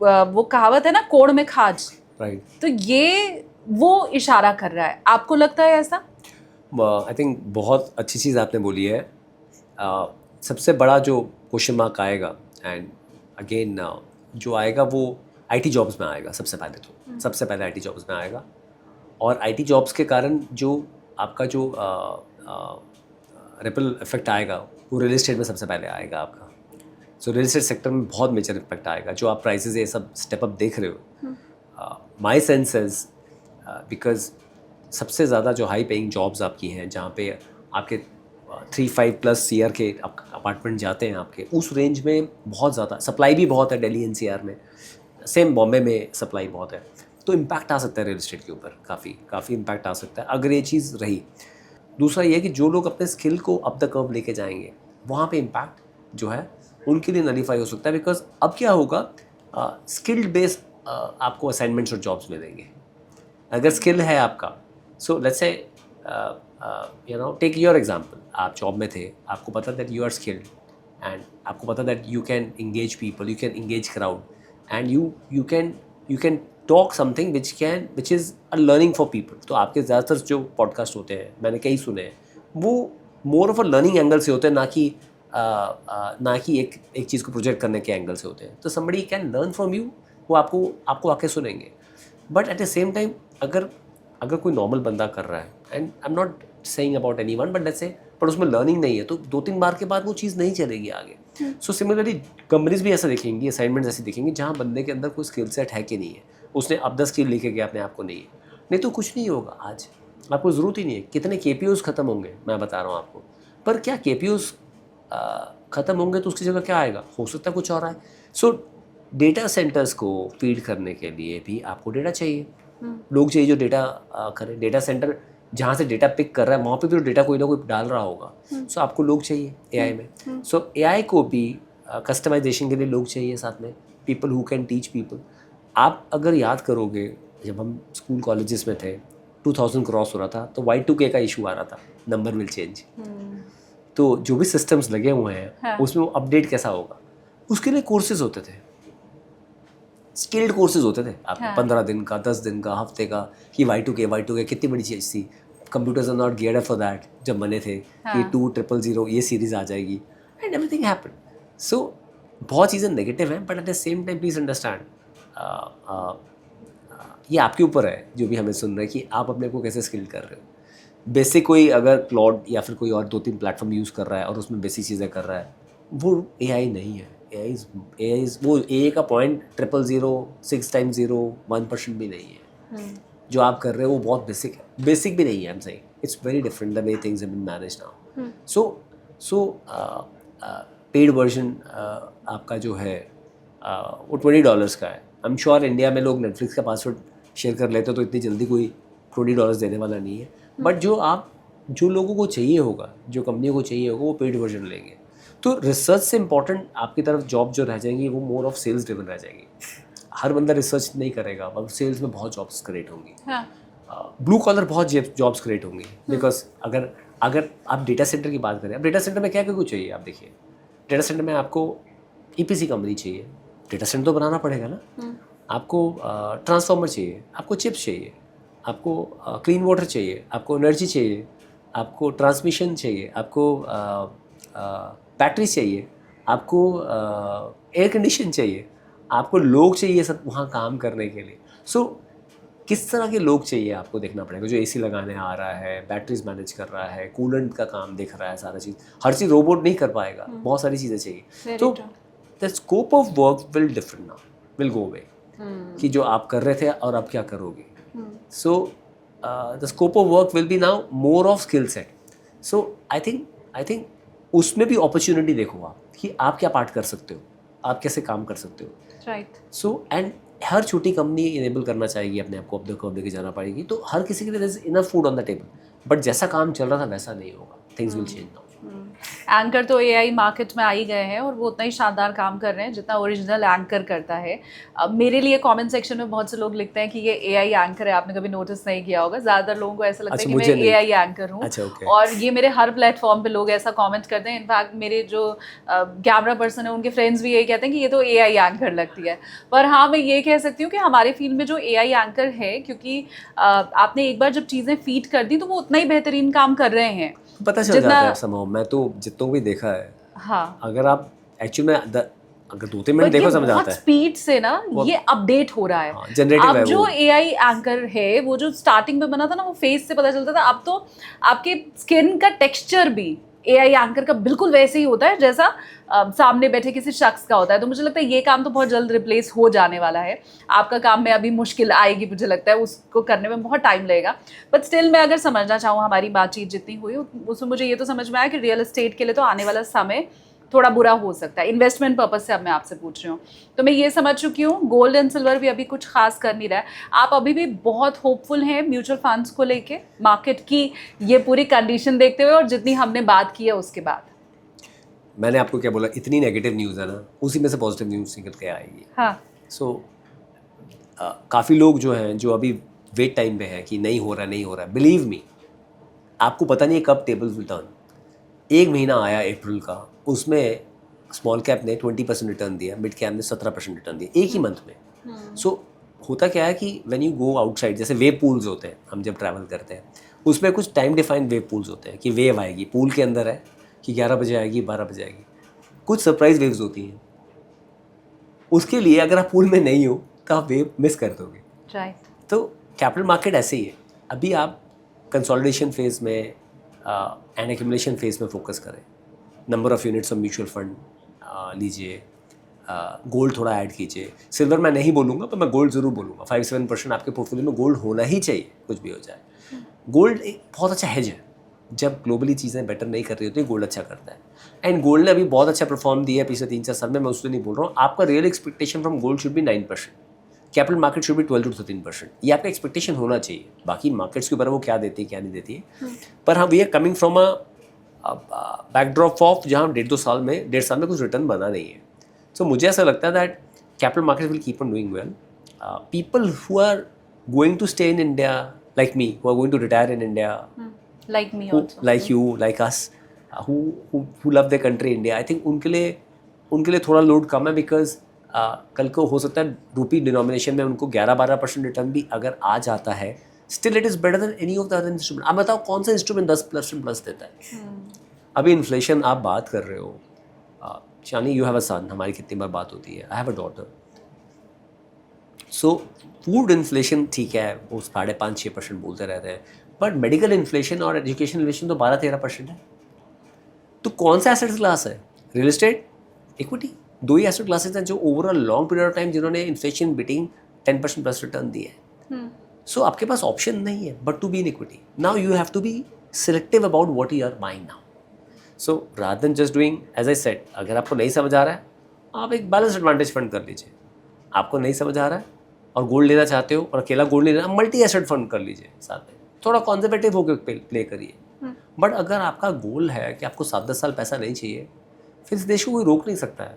वो कहावत है ना, कोड़ में खाज, राइट, तो ये वो इशारा कर रहा है। आपको लगता है ऐसा? आई थिंक बहुत अच्छी चीज़ आपने बोली है। सबसे बड़ा जो क्वेश्चन मार्क आएगा, एंड अगेन जो आएगा वो IT जॉब्स में आएगा। सबसे पहले IT जॉब्स में आएगा, और IT जॉब्स के कारण जो आपका जो रिपल इफेक्ट आएगा वो रियल एस्टेट में सबसे पहले आएगा आपका। सो रियल एस्टेट सेक्टर में बहुत मेजर इम्पैक्ट आएगा। जो आप प्राइसेस ये सब स्टेप अप देख रहे हो, माई सेंस इज बिकॉज सबसे ज़्यादा जो हाई पेइंग जॉब्स आपकी हैं, जहाँ पे आपके 3-5+ CR के अपार्टमेंट जाते हैं आपके, उस रेंज में बहुत ज़्यादा सप्लाई भी बहुत है। दिल्ली NCR में, सेम बॉम्बे में सप्लाई बहुत है, तो इम्पैक्ट आ सकता है रियल एस्टेट के ऊपर, काफ़ी इम्पैक्ट आ सकता है अगर ये चीज़ रही। दूसरा ये है कि जो लोग अपने स्किल को अप द कर्व लेके जाएंगे, वहाँ पे इम्पैक्ट जो है उनके लिए नलीफाई हो सकता है। बिकॉज अब क्या होगा, स्किल्ड बेस्ड आपको असाइनमेंट्स और जॉब्स मिलेंगे अगर स्किल है आपका। So let's say you know, take your example, आप जॉब में थे, आपको पता that you are skilled, and आपको पता that you can engage people, you can engage crowd, and you can talk something which is a learning for people. तो आपके ज़्यादातर जो पॉडकास्ट होते हैं, मैंने कई सुने हैं, वो मोर ऑफ अ लर्निंग एंगल से होते हैं, ना कि एक चीज़ को प्रोजेक्ट करने के एंगल से होते हैं। तो somebody can learn from you वो आपको आके सुनेंगे। But at the same time अगर कोई नॉर्मल बंदा कर रहा है, and I am not saying about anyone, but let's say पर उसमें लर्निंग नहीं है, तो 2-3 बार के बाद वो चीज़ नहीं चलेगी आगे। सो सिमिलरली कंपनीज भी ऐसा देखेंगी, असाइनमेंट्स ऐसी देखेंगी जहाँ बंदे के अंदर कोई स्किल सेट है कि नहीं है, उसने अब 10 स्किल लेके गया अपने आप को, नहीं है, नहीं तो कुछ नहीं होगा। आज आपको ज़रूरत ही नहीं है। कितने KPOs ख़त्म होंगे मैं बता रहा हूँ आपको, पर क्या KPOs ख़त्म होंगे तो उसकी जगह क्या आएगा, हो सकता है कुछ और आए। सो डेटा सेंटर्स को फीड करने के लिए भी आपको डेटा चाहिए, लोग चाहिए जो डेटा करें। डेटा सेंटर जहाँ से डेटा पिक कर रहा है वहाँ पे भी तो डेटा कोई ना कोई डाल रहा होगा। सो आपको लोग चाहिए AI में। सो AI को भी कस्टमाइजेशन के लिए लोग चाहिए साथ में, people who can teach people. आप अगर याद करोगे जब हम स्कूल कॉलेजेस में थे, 2000 क्रॉस हो रहा था तो Y2K का इशू आ रहा था, नंबर विल चेंज। तो जो भी सिस्टम्स लगे हुए हैं हाँ। उसमें वो अपडेट कैसा होगा, उसके लिए कोर्सेज होते थे, स्किल्ड कोर्सेज होते थे आप। हाँ। 15 दिन का, 10 दिन का, हफ्ते का, कि Y2K कितनी बड़ी चीज़ थी। Computers are not geared up for that जब बने थे कि 2000 ये सीरीज आ जाएगी, एंड एवरीथिंग हैपेंड। सो बहुत चीज़ें नेगेटिव हैं, but at the same time please understand ये आपके ऊपर है जो भी हमें सुन रहे हैं कि आप अपने को कैसे स्किल कर रहे हो। बेसिक कोई अगर क्लाउड या फिर कोई और 2-3 प्लेटफॉर्म यूज़ कर रहा है और उसमें बेसिक चीज़ें कर रहा है, वो AI नहीं है। AI इज वो AA का 0.000, 6 × 0, 1% भी नहीं है। जो आप कर रहे हो वो बहुत बेसिक है, बेसिक भी नहीं है। I am saying it's very different the way things have been managed now. So paid version आपका जो है वो $20 का है। आई एम श्योर इंडिया में लोग नेटफ्लिक्स का पासवर्ड शेयर कर लेते हो तो इतनी जल्दी कोई $20 देने वाला नहीं है। बट जो लोगों को चाहिए होगा, जो कंपनियों को चाहिए होगा, वो पेड वर्जन लेंगे। तो रिसर्च से इंपॉर्टेंट आपकी तरफ जॉब जो रह जाएंगी वो मोर ऑफ सेल्स ड्रिवन रह जाएगी। हर बंदा रिसर्च नहीं करेगा, अब सेल्स में बहुत जॉब्स क्रिएट होंगी। ब्लू कॉलर बहुत जॉब्स क्रिएट होंगी, बिकॉज अगर आप डेटा सेंटर की बात करें, अब डेटा सेंटर में क्या क्या कुछ चाहिए आप देखिए। डेटा सेंटर में आपको EPC कंपनी चाहिए, डेटा सेंटर तो बनाना पड़ेगा ना। आपको ट्रांसफार्मर चाहिए, आपको चिप्स चाहिए, आपको क्लीन वाटर चाहिए, आपको एनर्जी चाहिए, आपको ट्रांसमिशन चाहिए, आपको बैटरी चाहिए, आपको एयर कंडीशन चाहिए, आपको लोग चाहिए सब वहाँ काम करने के लिए। सो किस तरह के लोग चाहिए आपको देखना पड़ेगा। जो AC लगाने आ रहा है, बैटरीज मैनेज कर रहा है, कूलेंट का काम देख रहा है, सारा चीज़, हर चीज़ रोबोट नहीं कर पाएगा, बहुत सारी चीज़ें चाहिए। तो the scope of work will different now, will go away, कि जो आप कर रहे थे और आप क्या करोगे। So the scope of work will be now more of skill set. So I think उसमें भी अपॉर्चुनिटी देखो आप कि आप क्या पार्ट कर सकते हो, आप कैसे काम कर सकते हो। राइट। सो एंड हर छोटी कंपनी इनेबल करना चाहेगी अपने आप को, अब लेके जाना पड़ेगी, तो हर किसी के लिए there is enough food on the table. But जैसा काम चल रहा था वैसा नहीं होगा, things will change now. Anchor तो AI मार्केट में आ ही गए हैं और वो उतना ही शानदार काम कर रहे हैं जितना ओरिजिनल एंकर करता है। अब मेरे लिए कमेंट सेक्शन में बहुत से लोग लिखते हैं कि ये AI एंकर है, आपने कभी नोटिस नहीं किया होगा। ज़्यादातर लोगों को ऐसा लगता है कि मैं AI एंकर हूँ। अच्छा, okay. और ये मेरे हर प्लेटफॉर्म पे लोग ऐसा कमेंट करते हैं। इनफैक्ट मेरे जो कैमरा पर्सन है उनके फ्रेंड्स भी यही कहते हैं कि ये तो AI एंकर लगती है। पर हाँ, मैं ये कह सकती हूँ कि हमारे फील्ड में जो AI एंकर है, क्योंकि आपने एक बार जब चीज़ें फीड कर दी तो वो उतना ही बेहतरीन काम कर रहे हैं, पता चल जाता है समझो। मैं तो जितनों को भी देखा है, हाँ, अगर आप एक्चुअली में अगर 2-3 मिनट देखो समझ आता है। स्पीड से ना ये अपडेट हो रहा है। हाँ, जनरेटिव अब है जो वो। AI एंकर है, वो जो स्टार्टिंग में बना था ना, वो फेस से पता चलता था। अब तो आपके स्किन का टेक्सचर भी AI एंकर का बिल्कुल वैसे ही होता है जैसा सामने बैठे किसी शख्स का होता है। तो मुझे लगता है ये काम तो बहुत जल्द रिप्लेस हो जाने वाला है। आपका काम में अभी मुश्किल आएगी, मुझे लगता है उसको करने में बहुत टाइम लगेगा। बट स्टिल मैं अगर समझना चाहूँ, हमारी बातचीत जितनी हुई उसमें मुझे ये तो समझ में आया कि रियल एस्टेट के लिए तो आने वाला समय थोड़ा बुरा हो सकता है। इन्वेस्टमेंट पर्पज से अब मैं आपसे पूछ रही हूँ, तो मैं ये समझ चुकी हूँ गोल्ड एंड सिल्वर भी अभी कुछ खास कर नहीं रहा है। आप अभी भी बहुत होपफुल हैं म्यूचुअल फंड्स को लेके, मार्केट की ये पूरी कंडीशन देखते हुए और जितनी हमने बात की है उसके बाद। मैंने आपको क्या बोला, इतनी नेगेटिव न्यूज़ है ना, उसी में से पॉजिटिव न्यूज़ निकल के आएगी। हाँ। सो काफ़ी लोग जो हैं जो अभी वेट टाइम पे हैं कि नहीं हो रहा है, बिलीव मी, आपको पता नहीं है कब टेबल्स विल टर्न। 1 महीना आया अप्रैल का, उसमें स्मॉल कैप ने 20% रिटर्न दिया, मिड कैप ने 17% रिटर्न दिया एक ही मंथ में। सो होता क्या है कि व्हेन यू गो आउटसाइड, जैसे वेव पूल्स होते हैं, हम जब ट्रैवल करते हैं उसमें कुछ टाइम डिफाइंड वेव पूल्स होते हैं कि वेव आएगी, पूल के अंदर है कि 11 बजे आएगी, 12 बजे आएगी। कुछ सरप्राइज वेव्स होती हैं, उसके लिए अगर आप पूल में नहीं हो तो आप वेव मिस कर दोगे। राइट। तो कैपिटल मार्केट ऐसे ही है, अभी आप कंसोलिडेशन फेज में एंड एक्यूमुलेशन फेज में फोकस करें, number of units of mutual fund लीजिए, गोल्ड थोड़ा ऐड कीजिए। सिल्वर मैं नहीं बोलूँगा, पर मैं गोल्ड ज़रूर बोलूँगा। 5-7% आपके पोर्टफोलियो में गोल्ड होना ही चाहिए, कुछ भी हो जाए। गोल्ड एक बहुत अच्छा हेज है, जब ग्लोबली चीज़ें बेटर नहीं कर रही होती गोल्ड अच्छा करता है। एंड गोल्ड ने अभी बहुत अच्छा परफॉर्म दिया है पिछले 3-4 साल में, मैं उससे नहीं बोल रहा हूँ। आपका real expectation from gold should be 9%, capital market should be 12-13%। ये आपका एक्सपेक्टेशन होना चाहिए। बाकी मार्केट्स के ऊपर वो क्या देती है क्या नहीं देती है, पर हाँ we are coming from a backdrop of जहाँ 1.5 साल में कुछ रिटर्न बना नहीं है। सो मुझे ऐसा लगता है that capital market will keep on doing well. People who are going to stay in India like me, who are going to retire in India, like me who, also, like you, like us, who love their country India, I think उनके लिए थोड़ा लोड कम है, बिकॉज कल को हो सकता है रूपी डिनोमिनेशन में उनको 11-12% रिटर्न भी अगर आ जाता है, still it is better than any of the other instrument. आप बताओ कौन सा इंस्ट्रूमेंट 10% प्लस देता है? अभी इन्फ्लेशन आप बात कर रहे हो, शानी यू हैव अ सन, हमारी कितनी बार बात होती है, I have a daughter. So food inflation ठीक है, वो 5.5-6% बोलते रहते हैं, बट मेडिकल इन्फ्लेशन और एजुकेशन इन्फ्लेशन तो 12-13% है। तो कौन सा एसेट क्लास है? रियल एस्टेट, इक्विटी, दो ही एसेट क्लासेस हैं जो overall long period of time जिन्होंने इन्फ्लेशन बीटिंग 10% प्लस रिटर्न दिए है। सो आपके पास ऑप्शन नहीं है but to be in equity. Now you have to be selective about what you are buying now. So rather than just doing as I said, अगर आपको नहीं समझ आ रहा है आप एक बैलेंस एडवांटेज फंड कर लीजिए। आपको नहीं समझ आ रहा है और गोल्ड लेना चाहते हो और अकेला गोल्ड लेना, मल्टी एसेट फंड कर लीजिए साथ में, थोड़ा कॉन्जर्वेटिव होकर प्ले करिए। बट अगर आपका गोल है कि आपको 7-10 साल पैसा नहीं चाहिए, फिर इस देश को कोई रोक नहीं सकता है।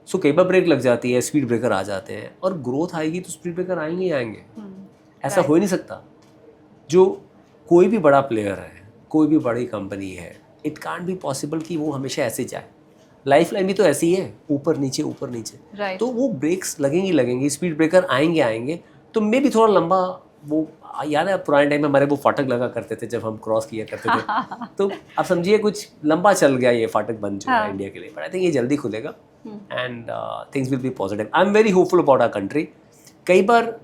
सो कई बार ब्रेक लग जाती है, स्पीड ब्रेकर आ जाते हैं, और ग्रोथ आएगी तो स्पीड ब्रेकर आएंगे ही आएंगे। ऐसा हो ही नहीं सकता। जो कोई भी बड़ा प्लेयर है, कोई भी बड़ी कंपनी है, इट कांट बी पॉसिबल कि वो हमेशा ऐसे जाए। लाइफ लाइन भी तो ऐसी ही है, ऊपर नीचे ऊपर नीचे। तो वो ब्रेक्स लगेंगी, स्पीड ब्रेकर आएंगे। तो मे भी थोड़ा लंबा, वो याद है पुराने टाइम में हमारे वो फाटक लगा करते थे जब हम क्रॉस किया करते थे। तो आप समझिए कुछ लंबा चल गया ये फाटक बन चुका है इंडिया के लिए, बट आई थिंक ये जल्दी खुलेगा and things will be positive. I am very hopeful about our country. कई बार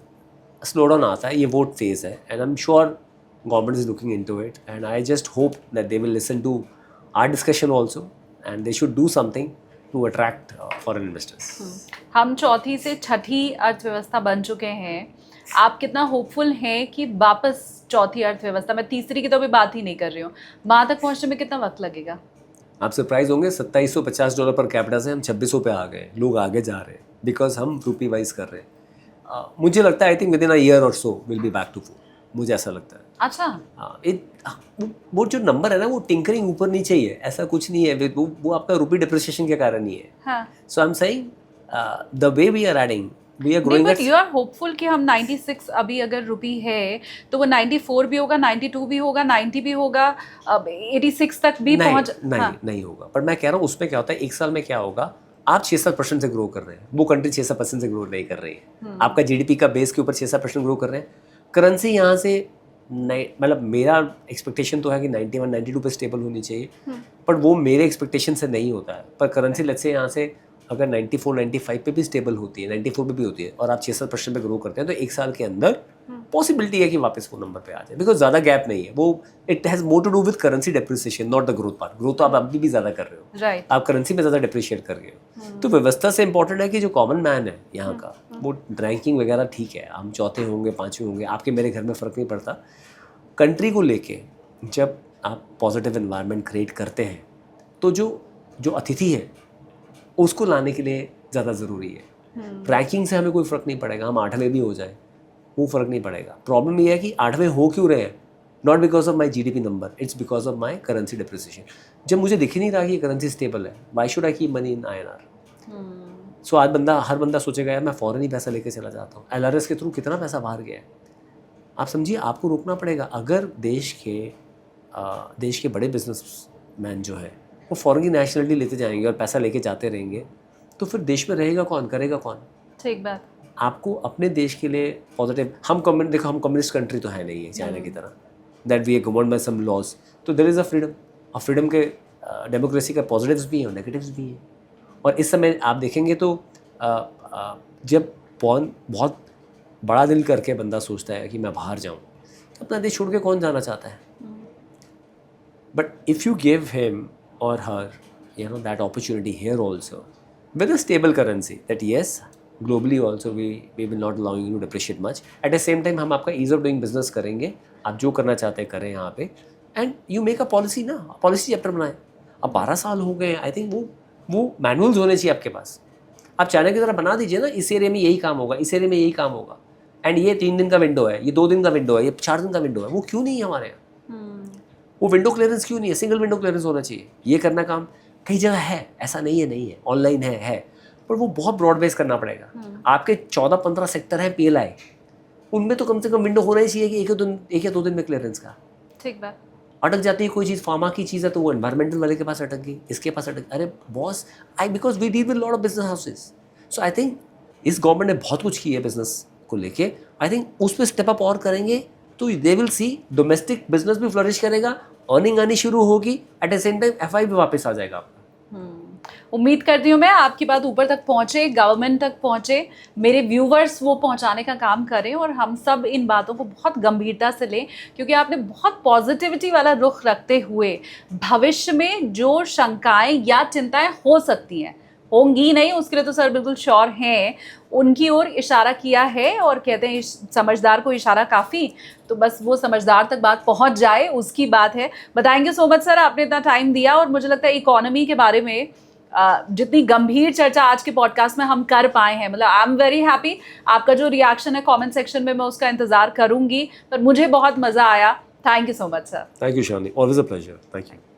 स्लो डाउन आता है, ये वोट फेज है, and I am sure government is looking into it, and I just hope that they will listen to our discussion also, and they should do something to attract foreign investors. हम चौथी से छठी अर्थव्यवस्था बन चुके हैं, आप कितना होपफुल हैं कि वापस चौथी अर्थव्यवस्था, मैं तीसरी की तो अभी बात ही नहीं कर रही हूँ, वहाँ तक पहुँचने में कितना वक्त लगेगा? आप सरप्राइज होंगे, $2750 पर कैपिटा से हम 2600 पे आ गए। लोग आगे जा रहे हैं बिकॉज हम रूपी वाइज कर रहे हैं। मुझे लगता है I think within a year or so will be back to 4, मुझे ऐसा लगता है। अच्छा, वो जो नंबर है ना, वो टिंकरिंग ऊपर नीचे ही है, ऐसा कुछ नहीं है। वो आपका रूपी डिप्रिसिएशन के कारण ही है। So I am saying the way we are adding, we are growing. But you are hopeful कि हम 96 अभी अगर रुपी है तो वो 94 भी होगा, 92 भी होगा, 90 भी होगा, 86 तक भी पहुंच? नहीं होगा। पर मैं कह रहा हूँ उसमें क्या होता है, एक साल में क्या होगा, आप 6-7% से ग्रो कर रहे हैं, वो कंट्री 6-7% से ग्रो नहीं कर रही है। आपका जीडीपी का बेस के ऊपर 6-7% ग्रो कर रहे हैं। करेंसी यहाँ से मतलब मेरा एक्सपेक्टेशन तो है कि 91-92 पे स्टेबल होनी चाहिए, पर वो मेरे एक्सपेक्टेशन से नहीं होता है। पर करेंसी लेट्स से यहाँ से अगर 94-95 पे भी स्टेबल होती है, 94 पे भी होती है, और आप 6-7% पे ग्रो करते हैं, तो एक साल के अंदर पॉसिबिलिटी है कि वापस वो नंबर पे आ जाए, बिकॉज ज़्यादा गैप नहीं है। वो it has more to do with currency depreciation, not the growth part. Growth तो आप अभी भी ज़्यादा कर रहे हो, राइट, आप करेंसी में ज़्यादा डिप्रिशिएट कर रहे हो। तो व्यवस्था से इंपॉर्टेंट है कि जो कॉमन मैन है यहाँ का, वो रैंकिंग वगैरह ठीक है, हम चौथे होंगे, पाँचवें होंगे, आपके मेरे घर में फ़र्क नहीं पड़ता। कंट्री को लेके जब आप पॉजिटिव एनवायरनमेंट क्रिएट करते हैं, तो जो अतिथि है उसको लाने के लिए ज़्यादा ज़रूरी है। रैंकिंग से हमें कोई फ़र्क नहीं पड़ेगा, हम 8वें भी हो जाए, वो फ़र्क नहीं पड़ेगा। प्रॉब्लम ये है कि 8वें हो क्यों रहे हैं, not because of my GDP number, it's because of my currency depreciation. जब मुझे दिख ही नहीं रहा कि करेंसी स्टेबल है, why should I keep money in INR? सो आज हर बंदा सोचेगा यार मैं फ़ॉरेन ही पैसा लेके चला जाता हूँ, LRS के थ्रू कितना पैसा बाहर गया है। आप समझिए, आपको रोकना पड़ेगा। अगर देश के बड़े बिजनेसमैन जो है वो फॉरेन की नेशनलिटी लेते जाएंगे और पैसा लेके जाते रहेंगे, तो फिर देश में रहेगा कौन, करेगा कौन? ठीक बात। आपको अपने देश के लिए पॉजिटिव, हम कम्युनिस्ट कंट्री तो है नहीं है चाइना की तरह, that we are governed by some laws. तो देयर इज़ अ फ्रीडम, और फ्रीडम के डेमोक्रेसी का पॉजिटिव्स भी हैं और नेगेटिव्स भी हैं। और इस समय आप देखेंगे तो जब बहुत बड़ा दिल करके बंदा सोचता है कि मैं बाहर जाऊँ, तो अपना देश छोड़ के कौन जाना चाहता है? But if you give him और हर that opportunity here also with a stable currency, that yes, globally also we will not allow you to depreciate much. At the same time हम आपका ease of doing business करेंगे, आप जो करना चाहते हैं करें यहाँ पे, and you make a policy ना, policy चैप्टर बनाएं. अब 12 साल हो गए, आई थिंक वो मैनुअल्स होने चाहिए आपके पास. आप चाइना की तरह बना दीजिए ना, इस एरिया में यही काम होगा, इस एरिया में यही काम होगा, एंड ये 3 दिन का विंडो है, ये 2 दिन का विंडो है, ये 4 दिन का विंडो है. वो क्यों नहीं है हमारे यहाँ? वो विंडो क्लियरेंस क्यों नहीं है? सिंगल विंडो क्लियरेंस होना चाहिए. ये करना काम कई जगह है, ऐसा नहीं है, ऑनलाइन है, पर वो बहुत ब्रॉड बेस करना पड़ेगा. आपके 14-15 सेक्टर हैं PLI, उनमें तो कम से कम विंडो होना ही चाहिए कि एक या दो दिन में क्लियरेंस का. ठीक बात. अटक जाती है कोई चीज़, फार्मा की चीज़ है तो वो एनवायरमेंटल वाले के पास अटक गई, इसके पास अटक. अरे boss, because we deal with lot of business houses. So I think इस गवर्नमेंट ने बहुत कुछ किया है बिजनेस को लेके. आई थिंक उस पर स्टेप अप और करेंगे तो they will see domestic business भी फ्लरिश करेगा, अर्निंग आनी शुरू होगी, eight the same time FI भी वापस आ जाएगा आपका. उम्मीद करती हूँ मैं आपकी बात ऊपर तक पहुँचे, गवर्नमेंट तक पहुँचे, मेरे व्यूवर्स वो पहुँचाने का काम करें और हम सब इन बातों को बहुत गंभीरता से लें, क्योंकि आपने बहुत पॉजिटिविटी वाला रुख रखते हुए भविष्य में जो शंकाएं या चिंताएं हो सकती हैं, होंगी नहीं उसके लिए तो सर बिल्कुल श्योर हैं, उनकी ओर इशारा किया है. और कहते हैं समझदार को इशारा काफ़ी, तो बस वो समझदार तक बात पहुंच जाए उसकी बात है. बताएंगे सो मच सर, आपने इतना टाइम दिया. और मुझे लगता है इकोनॉमी के बारे में जितनी गंभीर चर्चा आज के पॉडकास्ट में हम कर पाए हैं, मतलब आई एम वेरी हैप्पी. आपका जो रिएक्शन है कमेंट सेक्शन में मैं उसका इंतज़ार करूंगी, पर मुझे बहुत मज़ा आया. Thank you so much sir. Thank you Shalini, always a pleasure. Thank you.